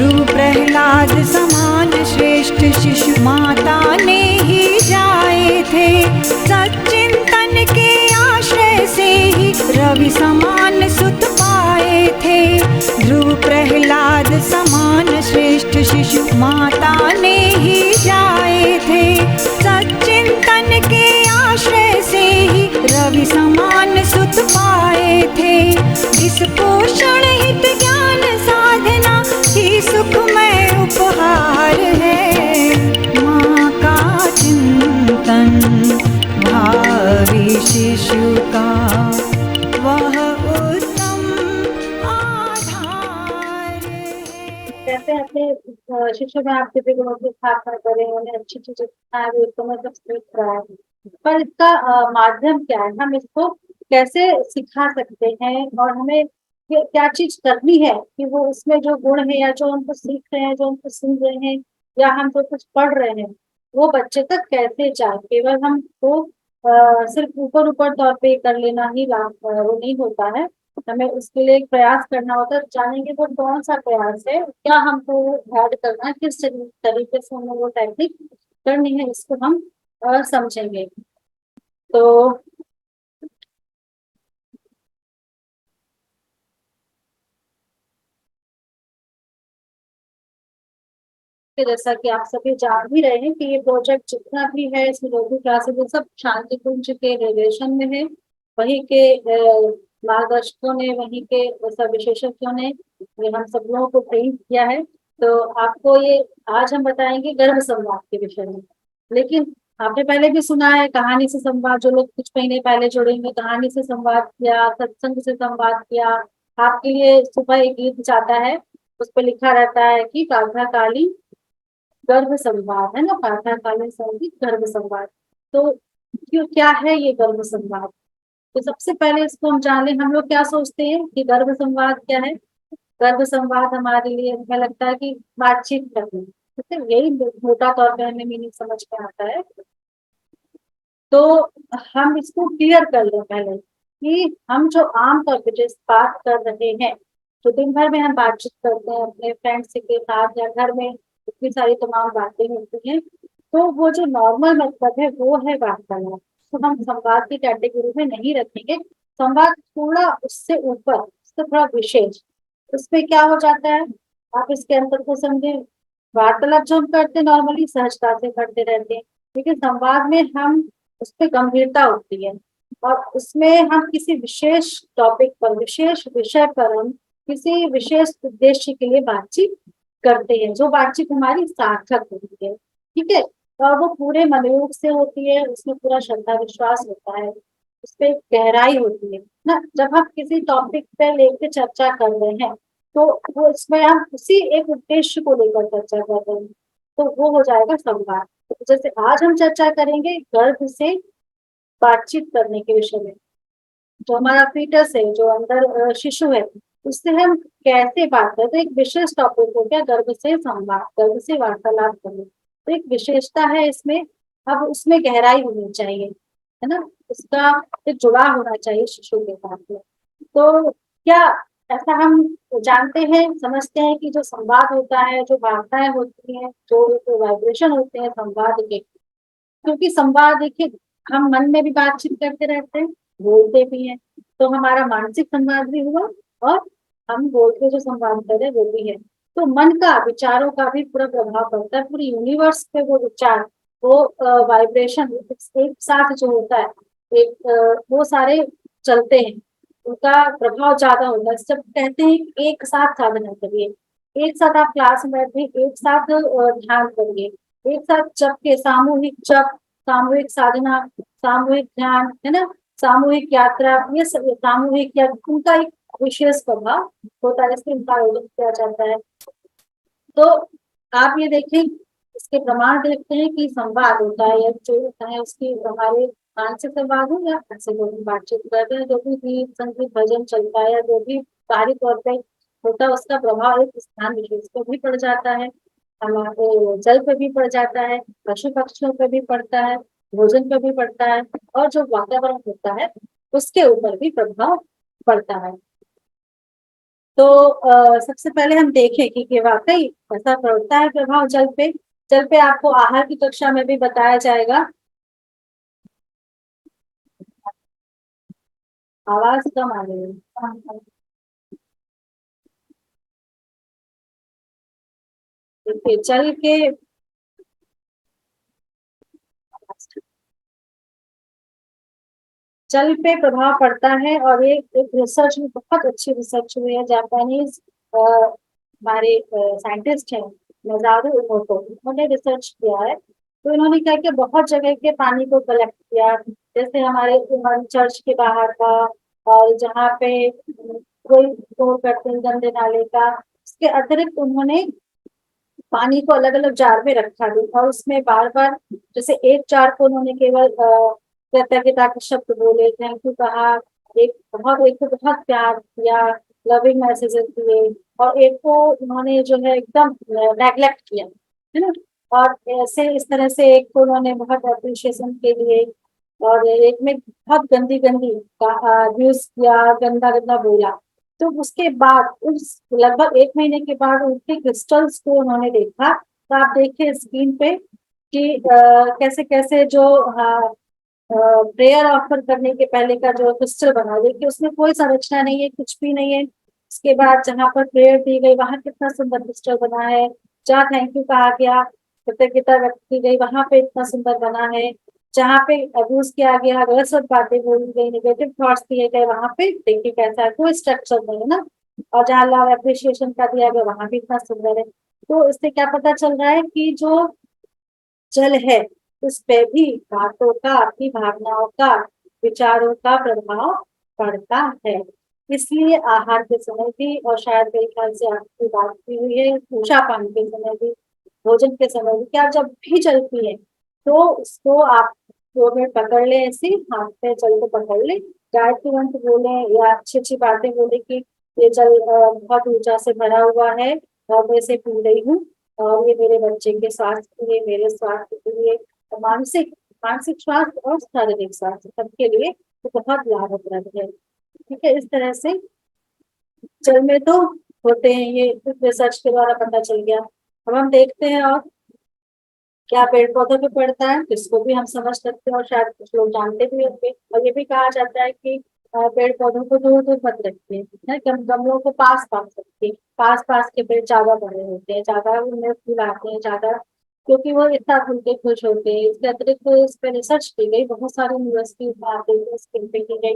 ध्रुव प्रहलाद समान श्रेष्ठ शिशु माता ने ही जाए थे। सच्चिंतन के आश्रय से ही रवि समान सुत पाए थे। ध्रुव प्रहलाद समान श्रेष्ठ शिशु माता ने ही जाए थे। सच्चिंतन के आश्रय से ही रवि समान सुत पाए थे। इस पोषण हित ज्ञान साधना ही सुखमय उपहार है। माँ का चिंतन भावी शिशु का वह उत्तम आधार है। कैसे अपने शिशु में आप दिव्य गुणों की स्थापना करें, उन्हें अच्छी चीजें सिखाएं, वो तो मतलब सीख रहा है, पर इसका माध्यम क्या है, हम इसको कैसे सिखा सकते हैं और हमें क्या चीज करनी है कि वो उसमें जो गुण है या जो हमको सीख रहे हैं, जो हमको सुन रहे हैं या हम जो कुछ पढ़ रहे हैं वो बच्चे तक कैसे जाए। केवल हमको सिर्फ ऊपर ऊपर तौर पे कर लेना ही लाभ वो नहीं होता है, हमें उसके लिए एक प्रयास करना होता है। जानेंगे वो कौन सा प्रयास है, क्या हमको ऐड करना है, किस तरीके से हमें वो टेक्निक करनी है, इसको हम समझेंगे। तो जैसा कि आप सभी जान ही रहे हैं कि ये प्रोजेक्ट जितना भी है इसमें जो भी क्लासेस है सब शांति कुंज के रिलेशन में है। वहीं के मार्गदर्शकों ने, वहीं के सब विशेषज्ञों ने ये हम सब लोगों को ट्रेन किया है। तो आपको ये आज हम बताएंगे गर्भ संवाद के विषय में। लेकिन आपने पहले भी सुना है कहानी से संवाद, जो लोग कुछ महीने पहले जुड़ेंगे, कहानी से संवाद किया, सत्संग से संवाद किया। आपके लिए सुबह एक गीत जाता है, उस पर लिखा रहता है कि प्रार्थना काली गर्भ संवाद, है ना, प्रार्थना कालीन संगीत गर्भ संवाद। तो क्यों, क्या है ये गर्भ संवाद? तो सबसे पहले इसको हम जान लें। हम लोग क्या सोचते हैं कि गर्भ संवाद क्या है? गर्भ संवाद हमारे लिए हमें लगता है कि बातचीत करना, ठीक है, यही मोटा तौर पे हमें मीनिंग समझ में आता है। तो हम इसको क्लियर कर लें पहले कि हम जो आम तौर पे जिस बात कर रहे हैं, तो दिन भर में हम बातचीत करते हैं अपने फ्रेंड्स के साथ या घर में इतनी सारी तमाम बातें होती हैं, तो वो जो नॉर्मल मतलब है वो है वार्तालाप। तो हम संवाद की कैटेगरी में नहीं रखेंगे। संवाद थोड़ा उससे ऊपर, उससे थोड़ा विशेष, उसमें क्या हो जाता है आप इसके अंतर को समझे। वार्तालाप जो हम करते हैं नॉर्मली सहजता से करते रहते हैं, लेकिन संवाद में हम उस पर गंभीरता होती है और उसमें हम किसी विशेष टॉपिक पर, विशेष विषय पर हम किसी विशेष उद्देश्य के लिए बातचीत करते हैं, जो बातचीत हमारी सार्थक होती है, ठीक है। और वो पूरे मनोयोग से होती है, उसमें पूरा श्रद्धा विश्वास होता है, उसपे गहराई होती है ना। जब हम किसी टॉपिक पे लेके चर्चा कर रहे हैं तो वो इसमें हम उसी एक उद्देश्य को लेकर चर्चा कर रहे हैं, तो वो हो जाएगा संवाद। तो जैसे आज हम चर्चा करेंगे गर्भ से बातचीत करने के विषय में। जो हमारा फीटस है, जो अंदर शिशु है, उससे हम कैसे बात करते हैं, एक विशेष टॉपिक हो गया गर्भ से संवाद, गर्भ से वार्तालाप करना। तो एक विशेषता है इसमें, अब उसमें गहराई होनी चाहिए, है ना, उसका एक जुड़ाव होना चाहिए शिशु के साथ में। तो क्या ऐसा हम जानते हैं, समझते हैं कि जो संवाद होता है, जो वार्ताएं होती हैं, जो वाइब्रेशन होते हैं संवाद के, क्योंकि संवाद देखिए हम मन में भी बातचीत करते रहते हैं, बोलते भी हैं, तो हमारा मानसिक संवाद भी हुआ और हम बोल के जो संवाद कर रहे हैं वो भी है। तो मन का, विचारों का भी पूरा प्रभाव पड़ता है पूरी यूनिवर्स पे। वो विचार, वो वाइब्रेशन एक साथ जो होता है, एक वो सारे चलते हैं, उनका प्रभाव ज्यादा होता है। जब कहते हैं कि एक साथ साधना करिए, एक साथ आप क्लास में बैठे, एक साथ ध्यान करिए, एक साथ जप के, सामूहिक जप, सामूहिक साधना, सामूहिक ध्यान, है ना, सामूहिक यात्रा, ये सब सामूहिक या उनका एक विशेष प्रभाव होता है, इसलिए इनका आयोजन किया जाता है। तो आप ये देखें, इसके प्रमाण देखते हैं कि संवाद होता है या जो होता है उसकी हमारे मानसिक संवाद हो या ऐसे जो भी बातचीत करते हैं, जो भी गीत संगीत भजन चलता है या जो भी बाहरी तौर पे होता है, उसका प्रभाव एक स्थान विशेष पर भी पड़ जाता है, हमारे जल पे भी पड़ जाता है, पशु पक्षियों पे भी पड़ता है, भोजन पे भी पड़ता है, और जो वातावरण होता है उसके ऊपर भी प्रभाव पड़ता है। तो सबसे पहले हम देखें कि वाकई ऐसा पड़ता है प्रभाव जल पे। जल पे आपको आहार की कक्षा में भी बताया जाएगा। आवाज कम आ रही है। देखिए जल के जल पे प्रभाव पड़ता है, और ये एक रिसर्च में बहुत अच्छी रिसर्च हुई है। जापानीज हमारे साइंटिस्ट हैं, नजारू इमोटो, उन्होंने रिसर्च किया है। तो इन्होंने क्या किया, बहुत जगह के पानी को कलेक्ट किया, जैसे हमारे चर्च के बाहर का, और जहाँ पे कोई स्टोर करते हैं गंदे नाले का। इसके अतिरिक्त उन्होंने पानी को अलग अलग जार में रखा भी, और उसमें बार बार, जैसे एक जार को उन्होंने केवल कृतज्ञता के शब्द बोले, थैंक यू कहा, एक को बहुत प्यार किया, लविंग मैसेजेस दिए, और एक को उन्होंने जो है एकदम नेग्लेक्ट किया, है ना। और ऐसे इस तरह से एक को उन्होंने बहुत अप्रिशिएशन के लिए, और एक में बहुत गंदी गंदी यूज किया, गंदा गंदा बोला। तो उसके बाद उस लगभग एक महीने के बाद उनके क्रिस्टल्स को उन्होंने देखा। तो आप देखिए स्क्रीन पे कि कैसे कैसे जो प्रेयर ऑफर करने के पहले का जो क्रिस्टल बना, देखिए उसमें कोई संरचना नहीं है, कुछ भी नहीं है। उसके बाद जहाँ पर प्रेयर दी गई वहां कितना सुंदर क्रिस्टल बना है। जहाँ थैंक यू कहा गया, कृतज्ञता व्यक्त की गई, वहां पे इतना सुंदर बना है। जहाँ पे अब्यूज किया गया, गलत बातें बोली गई, नेगेटिव थॉट्स दिए गए, वहां पे देखिए कैसा है, कोई स्ट्रक्चर नहीं है ना। और जहाँ लव अप्रिशिएशन का दिया गया वहां भी इतना सुंदर है। तो इससे क्या पता चल रहा है कि जो जल है उस पे भी बातों का, अपनी भावनाओं का, विचारों का प्रभाव पड़ता है। इसलिए आहार के समय भी, और शायद मेरे ख्याल से आपकी बात की हुई है ऊषा पानी के समय भी, भोजन के समय भी, क्या जब भी जल पिए तो उसको आप 2 मिनट पकड़ ले, ऐसे हाथ पे जल को पकड़ ले, गायत्री मंत्र बोले या अच्छी अच्छी बातें बोले कि ये जल बहुत ऊर्जा से भरा हुआ है और मैं इसे पी रही हूँ, और ये मेरे बच्चे के स्वास्थ्य के लिए, मेरे स्वास्थ्य के लिए, और मानसिक मानसिक स्वास्थ्य और शारीरिक स्वास्थ्य सबके लिए तो बहुत लाभप्रद है। ठीक है, इस तरह से जल में तो होते हैं, ये रिसर्च के द्वारा पता चल गया। अब हम देखते हैं और क्या पेड़ पौधों पे पड़ता है, तो इसको भी हम समझ सकते हैं, और शायद कुछ लोग जानते भी होंगे। और ये भी कहा जाता है कि पेड़ पौधों को दूर दूर मत रखिए, है गमलों को पास पास रखिए। पास पास के पेड़ ज्यादा बड़े होते हैं, ज्यादा उनमें फूल आते हैं, ज्यादा, क्योंकि वो इतना खुल के खुश होते हैं। इसके अतिरिक्त तो इस पे रिसर्च की गई, बहुत सारी यूनिवर्सिटी स्किन पे की गई।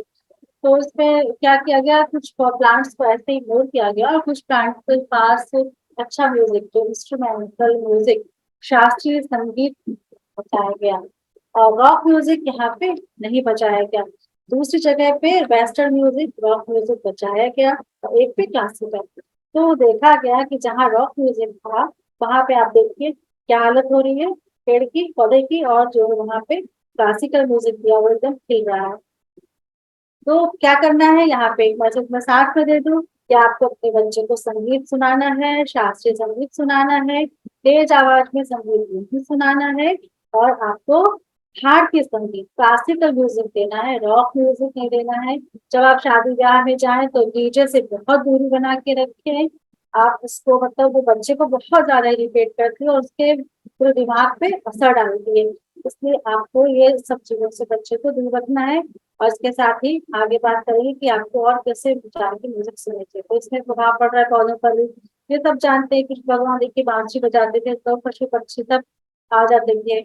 तो इसमें क्या किया गया, कुछ प्लांट्स को ऐसे ही इग्नोर किया गया, और कुछ प्लांट्स के पास अच्छा म्यूजिक, जो इंस्ट्रूमेंटल म्यूजिक, शास्त्रीय संगीत बजाया गया, और रॉक म्यूजिक यहाँ पे नहीं बजाया गया। दूसरी जगह पे वेस्टर्न म्यूजिक, रॉक म्यूजिक बजाया गया, और एक पे क्लासिकल। तो देखा गया कि जहाँ रॉक म्यूजिक था वहां पे आप देखिए क्या हालत हो रही है पेड़ की, पौधे की, और जो वहां पे क्लासिकल म्यूजिक दिया वो एकदम खिल रहा है। तो क्या करना है यहाँ पे, मैं साथ में दे दूं कि आपको अपने बच्चे को संगीत सुनाना है, शास्त्रीय संगीत सुनाना है, तेज आवाज में संगीत नहीं सुनाना है, और आपको भारतीय संगीत, क्लासिकल म्यूजिक देना है, रॉक म्यूजिक नहीं देना है। जब आप शादी ब्याह में जाएं तो डीजे से बहुत दूरी बना के रखें। आप उसको, मतलब वो बच्चे को बहुत ज्यादा इरिटेट करती है और उसके पूरे दिमाग पे असर डालती है। इसलिए आपको ये सब चीजों से बच्चे को दूर रखना है। और इसके साथ ही आगे बात करेंगे कि आपको और कैसे विचार की म्यूजिक सुननी चाहिए, तो इसमें प्रभाव पड़ रहा है पौधों पर भी। ये सब जानते हैं कि भगवान देखिए बांसुरी बजाते थे तो पशु पक्षी सब आ जाते थे,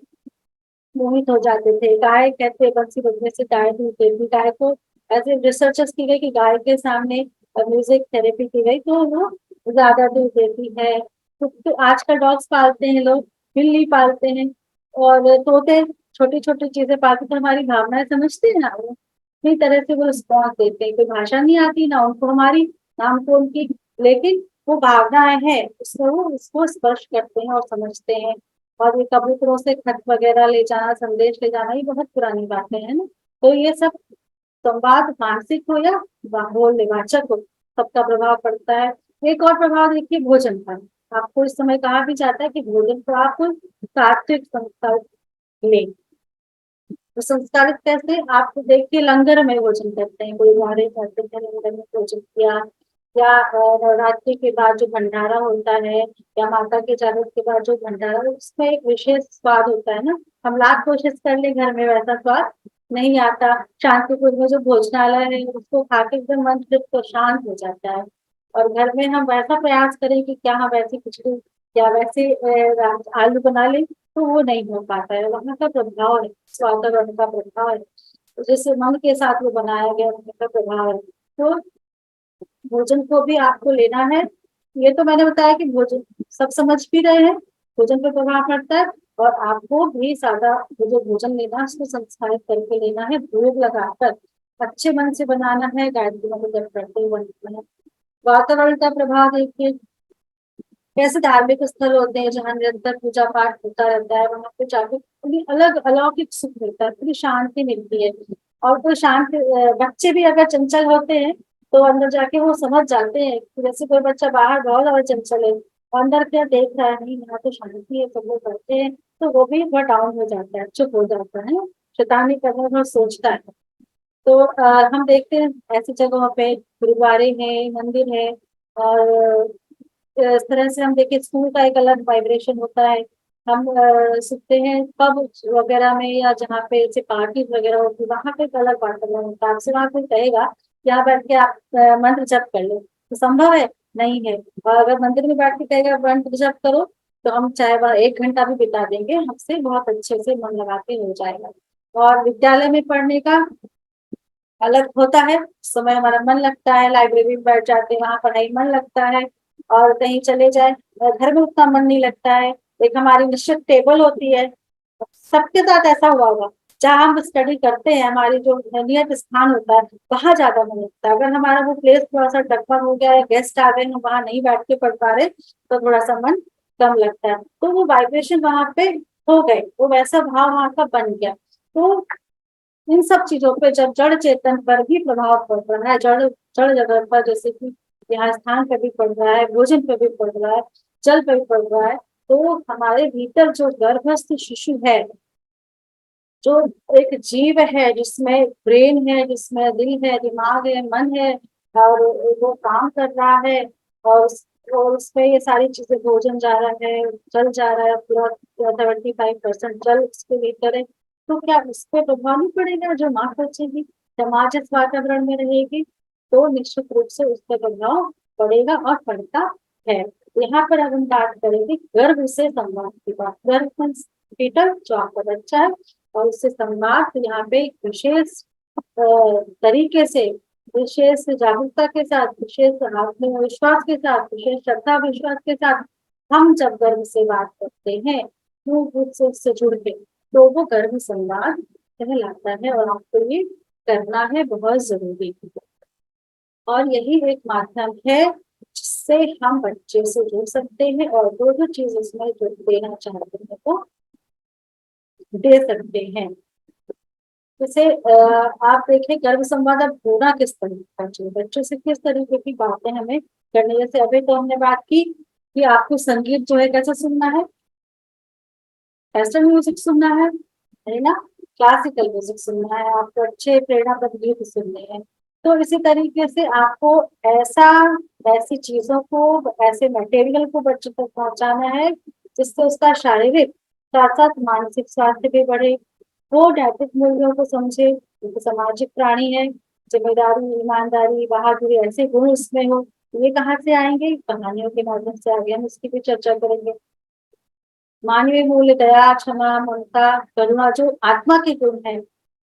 मोहित हो जाते थे। गाय कहते हैं बंसी बजने से गाय दूध देती, गाय को ऐसे रिसर्चेस की गई कि गाय के सामने म्यूजिक थेरेपी की गई तो वो ज्यादा दूध देती है। तो आजकल डॉग्स पालते हैं लोग, बिल्ली पालते हैं, और तोते, छोटी छोटी चीजें पालते, तो हमारी भावनाएं समझते हैं ना वो, इसी तरह से वो रिस्पॉन्स देते हैं। कोई भाषा नहीं आती ना उनको हमारी, ना हमको उनकी, लेकिन वो भावनाएं हैं, उसको वो उसको स्पर्श करते हैं और समझते हैं। और ये कबूतरों से खत वगैरह ले जाना, संदेश ले जाना, ये बहुत पुरानी बातें हैं ना। तो ये सब संवाद मानसिक हो या बोलने वाचक हो, सबका प्रभाव पड़ता है। एक और प्रभाव देखिए भोजन का। आपको इस समय कहा भी जाता है कि भोजन को आप सात्विक संस्कार लें। तो संस्कारित कैसे, आप देखिए लंगर में भोजन करते हैं, गुरुद्वारे जाते हैं, लंगर में भोजन किया, या नवरात्रि के बाद जो भंडारा होता है, या माता के जागृत के बाद जो भंडारा, उसमें एक विशेष स्वाद होता है ना। हम लाख कोशिश कर ले घर में वैसा स्वाद नहीं आता। शांतिपुर में जो भोजनालय है उसको खा के एकदम मन तृप्त और शांत हो जाता है। और घर में हम वैसा प्रयास करें कि क्या हम वैसी खिचड़ी या वैसे आलू बना लें, तो वो नहीं हो पाता है। वहाँ का प्रभाव है, वातावरण का प्रभाव है, तो जैसे मन के साथ वो बनाया गया वहाँ का प्रभाव है। तो भोजन को भी आपको लेना है। ये तो मैंने बताया कि भोजन सब समझ भी रहे हैं, भोजन पे प्रभाव पड़ता है। और आपको भी सादा वो जो भोजन लेना है उसको संस्कारित करके लेना है, भोग लगाकर अच्छे मन से बनाना है, गायत्री मंत्र जप करते हुए बनाना है। वातावरण का प्रभाव देखिए, कैसे धार्मिक स्थल होते हैं जहाँ निरंतर पूजा पाठ होता रहता है, वहां पे जाके पूरी अलग अलौकिक सुख मिलता है, पूरी शांति मिलती है। और तो शांत बच्चे भी अगर चंचल होते हैं तो अंदर जाके वो समझ जाते हैं कि जैसे कोई बच्चा बाहर बहुत ज्यादा चंचल है और अंदर क्या देख रहा है, नहीं यहाँ तो शांति है, सब लोग करते हैं, तो वो भी थोड़ा डाउन हो जाता है, चुप हो जाता है, शैतानी करना थोड़ा सोचता है। तो हम देखते हैं ऐसी जगहों पे गुरुद्वारे हैं, मंदिर है। और इस तरह से हम देखें, स्कूल का एक अलग वाइब्रेशन होता है। हम सुनते हैं पब वगैरह में, या जहाँ पे ऐसे पार्टी वगैरह होती है, वहां पे एक अलग वातावरण होता है। आपसे वहां कोई कहेगा कि यहाँ बैठ के आप मंत्र जप कर लो, तो संभव है? नहीं है। और अगर मंदिर में बैठ के कहेगा मंत्र जप करो, तो हम चाहे वह 1 घंटा भी बिता देंगे, हमसे बहुत अच्छे से मन लगा के हो जाएगा। और विद्यालय में पढ़ने का अलग होता है, उस समय हमारा मन लगता है, लाइब्रेरी में बैठ जाते हैं, वहां पढ़ाई मन लगता है। और कहीं चले जाए, घर में उतना मन नहीं लगता है। एक हमारी निश्चित टेबल होती है, सबके साथ ऐसा हुआ होगा, जहाँ हम स्टडी करते हैं हमारी जो नियत स्थान होता है वहां ज्यादा मन लगता है। अगर हमारा वो प्लेस थोड़ा सा डकमक हो गया, या गेस्ट आ गए, हम वहां नहीं बैठ के पढ़ पा रहे, तो थोड़ा सा मन कम लगता है। तो वो वाइब्रेशन वहां पे हो गए, वो वैसा भाव वहां का बन गया। तो इन सब चीजों पे जब जड़ चेतन पर भी प्रभाव पड़ रहा है, जड़ जड़ जगह पर, जैसे कि यहाँ स्थान पे भी पड़ रहा है, भोजन पे भी पड़ रहा है, जल पे भी पड़ रहा है, तो हमारे भीतर जो गर्भस्थ शिशु है, जो एक जीव है जिसमें ब्रेन है, जिसमें दिल है, दिमाग है, मन है, और वो काम कर रहा है, और और उसमें ये सारी चीजें, भोजन जा रहा है, जल जा रहा है, पूरा 75% जल उसके भीतर है, तो क्या उस पर प्रभाव नहीं पड़ेगा? जो माँ बचेगी, समाज इस वातावरण में रहेगी, तो निश्चित रूप से उस पर प्रभाव पड़ेगा और पड़ता है। यहाँ पर अब हम बात करेंगे गर्भ से संवाद की बात। गर्भ फीटल जो आपका बच्चा है, और उससे संवाद यहाँ पे एक विशेष तरीके से, विशेष जागरूकता के साथ, विशेष आत्मविश्वास के साथ, विशेष श्रद्धा विश्वास के साथ हम जब गर्भ से बात करते हैं, मूल रूप से उससे जुड़ के, तो वो गर्भ संवाद कहलाता है। और आपको ये करना है, बहुत जरूरी है। और यही एक माध्यम है जिससे हम बच्चे से जुड़ सकते हैं, और जो जो चीज उसमें जो देना चाहते हैं वो दे सकते हैं। जैसे आप देखें, गर्भ संवाद अब होना किस तरीके का चाहिए, बच्चों से किस तरीके की बातें हमें करनी। जैसे अभी तो हमने बात की कि आपको संगीत जो है कैसे सुनना है, वेस्टर्न म्यूजिक सुनना है ना, क्लासिकल म्यूजिक सुनना है, आपको अच्छे प्रेरणादायक गीत सुनने हैं। तो इसी तरीके से आपको ऐसा ऐसी चीजों को, ऐसे मटेरियल को बच्चों तक पहुंचाना है जिससे उसका शारीरिक साथ साथ मानसिक स्वास्थ्य भी बढ़े, वो नैतिक मूल्यों को समझे, क्योंकि सामाजिक प्राणी है, जिम्मेदारी, ईमानदारी, बहादुरी, ऐसे गुण उसमें हो। ये कहाँ से आएंगे? कहानियों के माध्यम से आगे हम इसकी भी चर्चा करेंगे। मानवीय मूल्य, दया, क्षमा, ममता, करुणा, जो आत्मा के गुण है,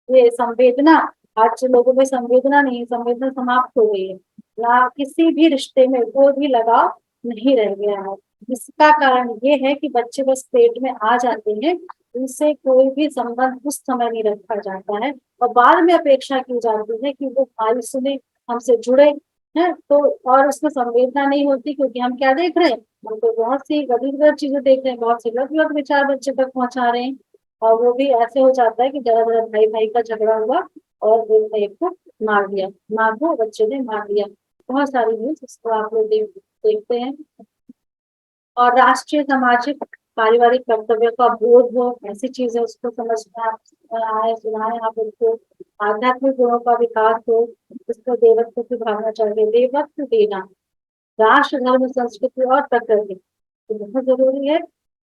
ये संवेदना, आज लोगों में संवेदना नहीं, संवेदना समाप्त हो गई है, ना किसी भी रिश्ते में कोई भी लगाव नहीं रह गया है। इसका कारण ये है कि बच्चे बस पेट में आ जाते हैं, उनसे कोई भी संबंध उस समय नहीं रखा जाता है, और बाद में अपेक्षा की जाती है कि वो हमारी सुने, हमसे जुड़े, है तो। और उसमें संवेदना नहीं होती, क्योंकि हम क्या देख रहे हैं, हम तो बहुत सी गलत गलत चीजें देख रहे हैं, बहुत से गलत गलत विचार बच्चे तक पहुंचा रहे हैं। और वो भी ऐसे हो जाता है कि जरा जरा भाई भाई का झगड़ा हुआ और एक को मार दिया, माँ को बच्चे ने मार दिया। बहुत सारी न्यूज इसको आप लोग देखते हैं। और राष्ट्रीय सामाजिक पारिवारिक कर्तव्य का बोध हो, ऐसी चीजें उसको समझ में आए सुनाए आप उनको। आध्यात्मिक गुणों का विकास हो, उसको देवत्व की भावना चाहिए। देवत्व देना, राष्ट्र धर्म संस्कृति और प्रकृति तो बहुत जरूरी है।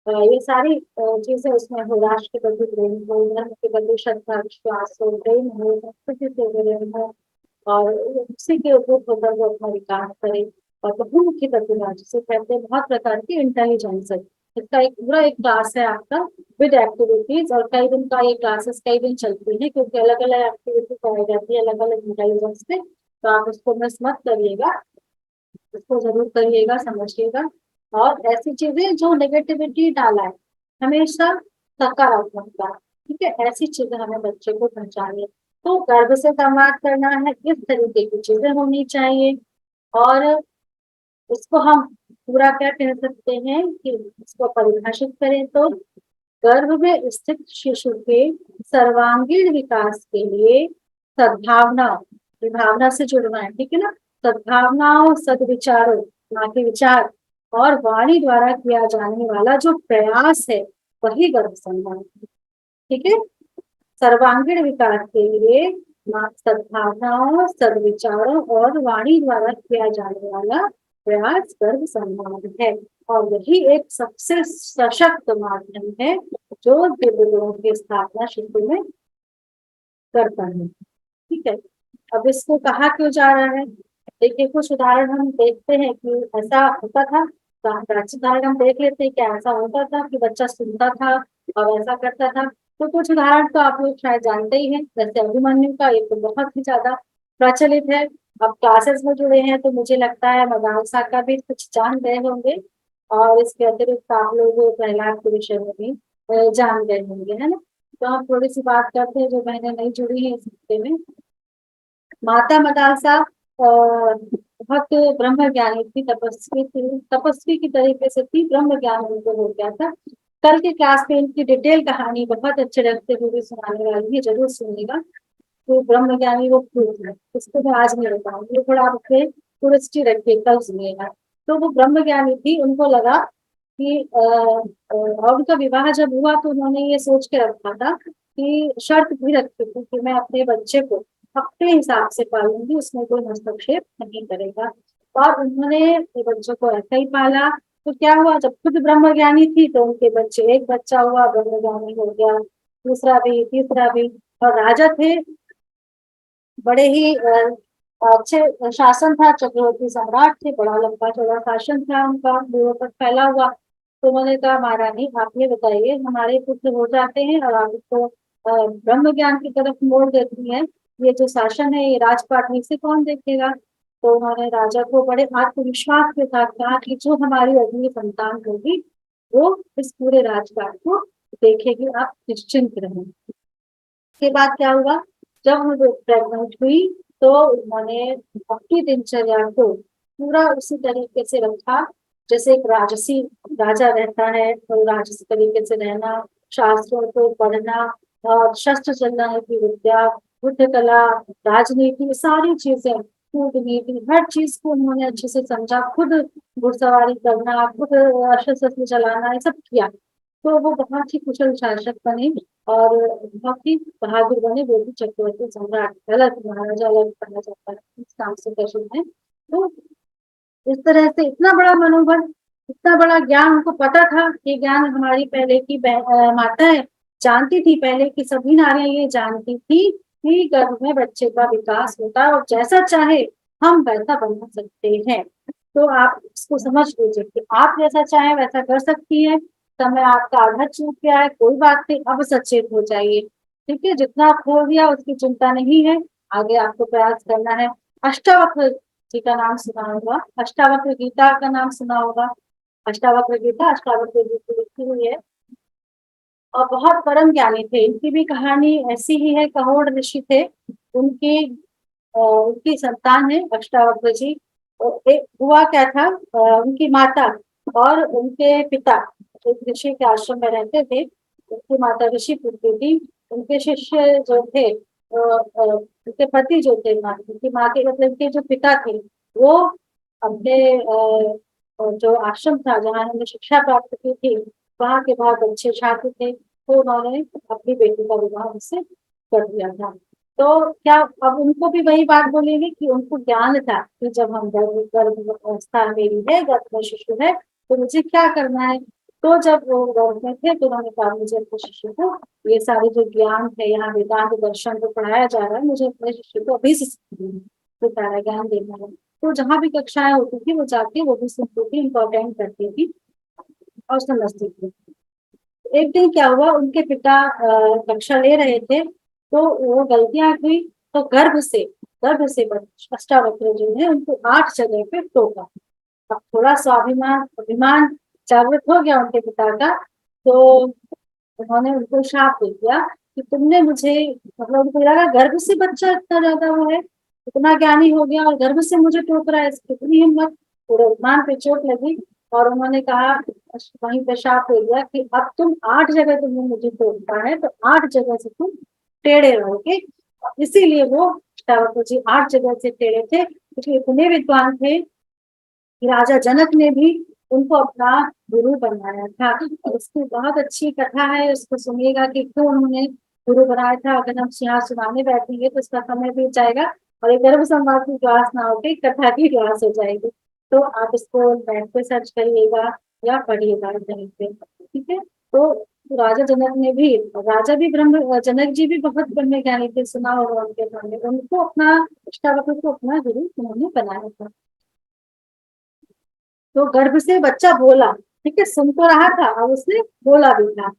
ये सारी चीजें उसमें हो, राष्ट्र के प्रति प्रेम हो, धर्म के प्रति श्रद्धा विश्वास हो, प्रेम हो, संस्कृति से प्रेम हो, और उसी के ऊपर होकर वो अपना विकास करे। और बहुमुखी प्रतिभा जिसे कहते हैं, बहुत प्रकार की इंटेलिजेंस है। इसका एक पूरा एक क्लास है आपका विद एक्टिविटीज, और कई दिन का ये क्लासेस कई दिन चलती है, क्योंकि अलग अलग एक्टिविटी कराई जाती है अलग अलग इंटेलिजेंस पे। तो आप उसको मिस मत करिएगा, इसको जरूर करिएगा, समझिएगा। और ऐसी चीजें जो नेगेटिविटी डाला है, हमेशा सकारात्मकता, ठीक है, ऐसी चीजें हमें बच्चे को पहचानिए। तो गर्भ से संवाद करना है, इस तरीके की चीजें होनी चाहिए। और इसको हम पूरा क्या कह सकते हैं कि इसको परिभाषित करें तो, गर्भ में स्थित शिशु के सर्वांगीण विकास के लिए सद्भावना, भावना से जुड़ना है, ठीक है ना, सद्भावनाओं सदविचारों, ना के विचार, और वाणी द्वारा किया जाने वाला जो प्रयास है वही गर्भ संधान है, ठीक है। सर्वांगीण विकास के लिए सद्भावनाओं सदविचारों और वाणी द्वारा किया जाने वाला प्रयास गर्भ संधान है। और यही एक सबसे सशक्त माध्यम है जो दिव्य गुणों की स्थापना शिशु में करता है, ठीक है। अब इसको कहा क्यों जा रहा है, देखिए कुछ उदाहरण हम देखते हैं कि ऐसा होता था। उदाहरण हम देख लेते हैं कि ऐसा होता था कि बच्चा सुनता था और ऐसा करता था। तो कुछ उदाहरण तो आप लोग शायद जानते ही हैं, जैसे अभिमन्यु का, ये तो बहुत ही ज्यादा प्रचलित है। अब क्लासेस में जुड़े हैं तो मुझे लगता है मदालसा का भी कुछ जान गए होंगे, और इसके अतिरिक्त आप लोग प्रहलाद के विषय में भी जान गए होंगे, है ना। तो हम थोड़ी सी बात करते हैं जो बहनें नहीं जुड़ी हैं इस हफ्ते में। माता मदालसा बहुत ब्रह्म ज्ञानी थी, तपस्वी थी, तपस्वी की तरीके से थी, ब्रह्म ज्ञान उनको हो गया था। कल की क्लास में इनकी डिटेल कहानी बहुत अच्छे रखते हुए सुनाने वाली है, जरूर सुनिएगा। तो ब्रह्म ज्ञानी वो क्यों थे, इसको मैं आज नहीं बताऊंगी, ये थोड़ा आप अपने क्यूरियोसिटी रखिए, कल सुनिएगा। तो वो ब्रह्म ज्ञानी थी, उनको लगा कि और उनका विवाह जब हुआ तो उन्होंने ये सोच के रखा था कि शर्त भी रखी थी कि मैं अपने बच्चे को अपने हिसाब से पालूंगी, उसमें कोई हस्तक्षेप नहीं करेगा। और उन्होंने बच्चों को ऐसा ही पाला। तो क्या हुआ, जब खुद ब्रह्म ज्ञानी थी तो उनके बच्चे, एक बच्चा हुआ ब्रह्म ज्ञानी हो गया, दूसरा भी, तीसरा भी। और राजा थे, बड़े ही अच्छे शासन था, चक्रवर्ती सम्राट थे, बड़ा लंबा चौड़ा शासन था उनका, दूरों तक फैला हुआ। तो उन्होंने कहा महारानी आप ये बताइए, हमारे पुत्र हो जाते हैं और आप इसको ब्रह्म ज्ञान की तरफ मोड़ देती हैं, ये जो शासन है ये राजपाट में से कौन देखेगा। तो उन्होंने राजा को बड़े आत्मविश्वास के साथ कहा कि जो हमारी अगली संतान होगी वो इस पूरे राजपाट को देखेगी, आप निश्चिंत रहें। के बाद क्या हुआ, जब वो प्रेग्नेंट हुई तो उन्होंने अपनी दिनचर्या को पूरा उसी तरीके से रखा जैसे एक राजसी राजा रहता है, तो राजसी तरीके से रहना, शास्त्रों को पढ़ना, और शस्त्र चलाने की विद्या, युद्ध कला, राजनीति, सारी चीजें, कूटनीति, हर चीज को उन्होंने अच्छे से समझा, खुद घुड़सवारी करना, खुद अस्त्र शस्त्र चलाना, ये सब किया। तो वो बहुत ही कुशल शासक बने और बहुत ही बहादुर बने, वो भी चक्रवर्ती सम्राट, अलग महाराजा अलग कहा जाता है, इस नाम से प्रसिद्ध है। तो इस तरह से इतना बड़ा मनोबल, इतना बड़ा ज्ञान, उनको पता था, ये ज्ञान हमारी पहले की माता है जानती थी, पहले की सभी नारियां ये जानती थी कि गर्भ में बच्चे का विकास होता है और जैसा चाहे हम वैसा बना सकते हैं। तो आप इसको समझ लीजिए कि आप जैसा चाहे वैसा कर सकती है। समय आपका आधा चूक गया है, कोई बात नहीं, अब सचेत हो जाइए, ठीक है। जितना आप खो दिया उसकी चिंता नहीं है, आगे आपको प्रयास करना है। अष्टावक्र जी का नाम सुना होगा, अष्टावक्र गीता का नाम सुना होगा। अष्टावक्र गीता अष्टावक्र जी की लिखी हुई है और बहुत परम ज्ञानी थे। इनकी भी कहानी ऐसी ही है, कहोड़ ऋषि थे, उनकी उनकी संतान है अष्टावक्र जी। एक हुआ क्या था, उनकी माता और उनके पिता एक ऋषि के आश्रम में रहते थे। उनकी माता ऋषि पुत्री थी, उनके शिष्य जो थे, उनके पति जो थे, उनकी माँ के मतलब उनके जो पिता थे, वो अपने जो आश्रम था जहाँ उन्होंने शिक्षा प्राप्त की थी, वहाँ के बहुत अच्छे छात्र थे, तो उन्होंने अपनी बेटी का विवाह उससे कर दिया था। तो क्या अब उनको भी वही बात बोलेंगे कि उनको ज्ञान था कि जब हम गर्भ अवस्था मेरी है, गर्भ में शिशु है, तो मुझे क्या करना है। तो जब वो गर्भ में थे तो उन्होंने कहा मुझे अपने शिशु को ये सारे जो ज्ञान है, यहाँ वेदांत दर्शन जो पढ़ाया जा रहा है, मुझे अपने शिशु को अभी से सीखना है, तो सारा ज्ञान देना है। तो जहाँ भी कक्षाएं होती थी वो जाके वो भी सुनती थी, उनको अटेंड करती थी और समझती थी। एक दिन क्या हुआ, उनके पिता कक्षा ले रहे थे, तो वो गलतियां हुई, तो गर्भ से अष्टावक्र जो है उनको 8 जगह पे टोका। अब थोड़ा स्वाभिमान अभिमान जागृत हो गया उनके पिता का, तो उन्होंने उनको शाप दे दिया कि तुमने मुझे, मतलब उनको लगा गर्भ से बच्चा इतना ज्यादा वो है, इतना ज्ञानी हो गया और गर्भ से मुझे टोक रहा है, इसकी कितनी हिम्मत। पूरे अभिमान पे चोट लगी और उन्होंने कहा, वहीं पे शाप दे दिया कि अब तुम 8 जगह तुमने मुझे टोका है, तो 8 जगह से तुम टेढ़े रहोगे। इसीलिए वो अष्टावक्र जी 8 जगह से टेढ़े थे, क्योंकि इतने विद्वान थे कि राजा जनक ने भी उनको अपना गुरु बनाया था। और उसकी बहुत अच्छी कथा है, उसको सुनिएगा कि क्यों उन्होंने गुरु बनाया था। अगर हम यहाँ सुनाने बैठेंगे तो उसका समय बीत जाएगा और एक गर्भ संवाद की क्लास ना होकर कथा की क्लास हो जाएगी। तो आप इसको नेट पे सर्च करिएगा या पढ़िएगा कहीं पे, ठीक है। तो राजा जनक ने भी, राजा भी ब्रह्म जनक जी भी बहुत ब्रह्म ज्ञानी थे, सुना होगा उनके बारे में। उनको अपना अष्टावक्र को अपना गुरु उन्होंने बनाया था। तो गर्भ से बच्चा बोला, ठीक है, सुन तो रहा था और उसने बोला भी था।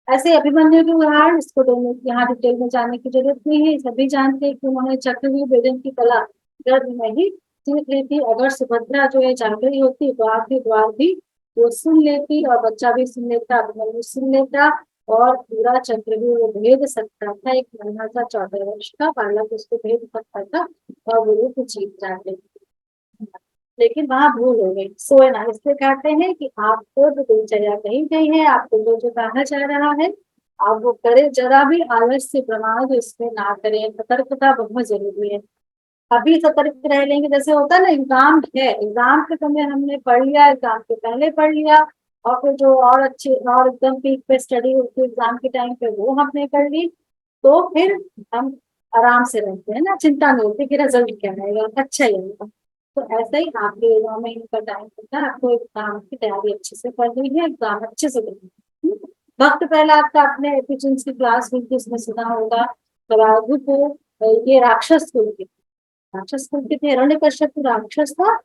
ऐसे अभिमन्यु के उदाहरण, इसको दोनों यहाँ डिटेल में जाने की जरूरत नहीं है, सभी जानते हैं कि उन्होंने चक्रव्यूह भेदन की कला गर्भ में ही सीख ली थी। अगर सुभद्रा जो है जागृति होती, द्वार भी वो सुन लेती और बच्चा भी सुन लेता, अभिमन्यु सुन लेता और पूरा चक्रव्यूह वो भेद सकता था। एक महीना था, 14 वर्ष का बालक उसको भेद सकता था और वो लोग जीत जाते। लेकिन वहां भूल हो गई, सोए ना, इसलिए कहते हैं कि आपको जो दिनचर्या कही गई है, आपको जो जो कहा जा रहा है, आप वो करें, जरा भी आलस से प्रमाद इसमें ना करें। सतर्कता बहुत जरूरी है। अभी सतर्क रह लेंगे, जैसे होता है ना, एग्जाम है, एग्जाम के समय हमने पढ़ लिया, एग्जाम के पहले पढ़ लिया, और फिर जो और अच्छी और एकदम पीक पे स्टडी होती है एग्जाम के टाइम पे वो हमने कर ली, तो फिर हम आराम से रहते हैं ना, चिंता नहीं होती कि रिजल्ट क्या आएगा, अच्छा ही आएगा। तो ऐसा ही आपके 9 महीने का टाइम होता है, आपको एग्जाम की तैयारी अच्छे से करनी है, एग्जाम अच्छे से करनी है। भक्त प्रहलाद का आपने एफिशिएंसी क्लास हुई थी, उसमें सुना होगा। राघु को ये राक्षस कुल के, राक्षस कुल के थे, हिरण्यकश्यप राक्षस था।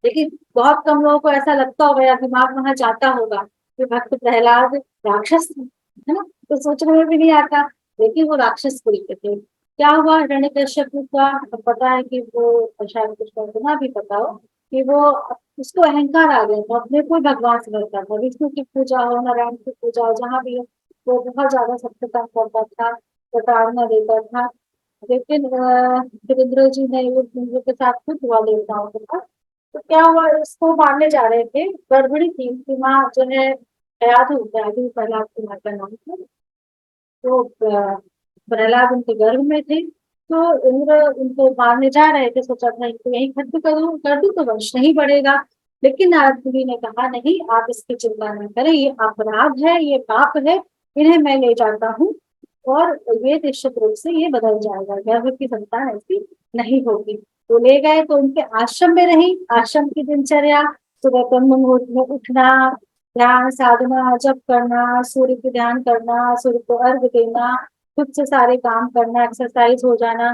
लेकिन बहुत कम लोगों को ऐसा लगता होगा या दिमाग वहां जाता होगा कि भक्त प्रहलाद राक्षस थे, है ना, तो सोचने में भी नहीं आता। लेकिन वो राक्षस कुल के थे। क्या हुआ हिरण्यकश्यप का, अब पता है कि वो शायद कुछ इतना भी पता हो कि वो, उसको अहंकार आ गया था, अपने को भगवान समझता था। विष्णु की पूजा हो, नारायण की पूजा हो, जहाँ भी हो, वो बहुत ज्यादा सबसे काम करता था, प्रताड़ना देता था। लेकिन फिर इंद्र जी ने इंद्र के साथ खुद हुआ देवताओं के साथ। तो क्या हुआ, उसको मारने जा रहे थे, गड़बड़ी थी, उसकी माँ जो है प्रयाग प्रहलाद की माँ का नाम था। तो प्रहलाद उनके गर्भ में थे, तो इंद्र उनको मारने जा रहे थे, सोचा था इनको यही खत्म कर दूं तो वंश नहीं बढ़ेगा। लेकिन नारद जी ने कहा नहीं, आप इसकी चिंता न करें, ये अपराध है, ये पाप है, इन्हें मैं ले जाता हूँ और ये निश्चित रूप से ये बदल जाएगा, गर्भ की संतान ऐसी नहीं होगी। तो ले गए, तो उनके आश्रम में रही। आश्रम की दिनचर्या, सुबह ब्रह्म मुहूर्त में उठना, ध्यान साधना, जप करना, सूर्य को ध्यान करना, सूर्य को अर्घ देना, खुद से सारे काम करना, एक्सरसाइज हो जाना,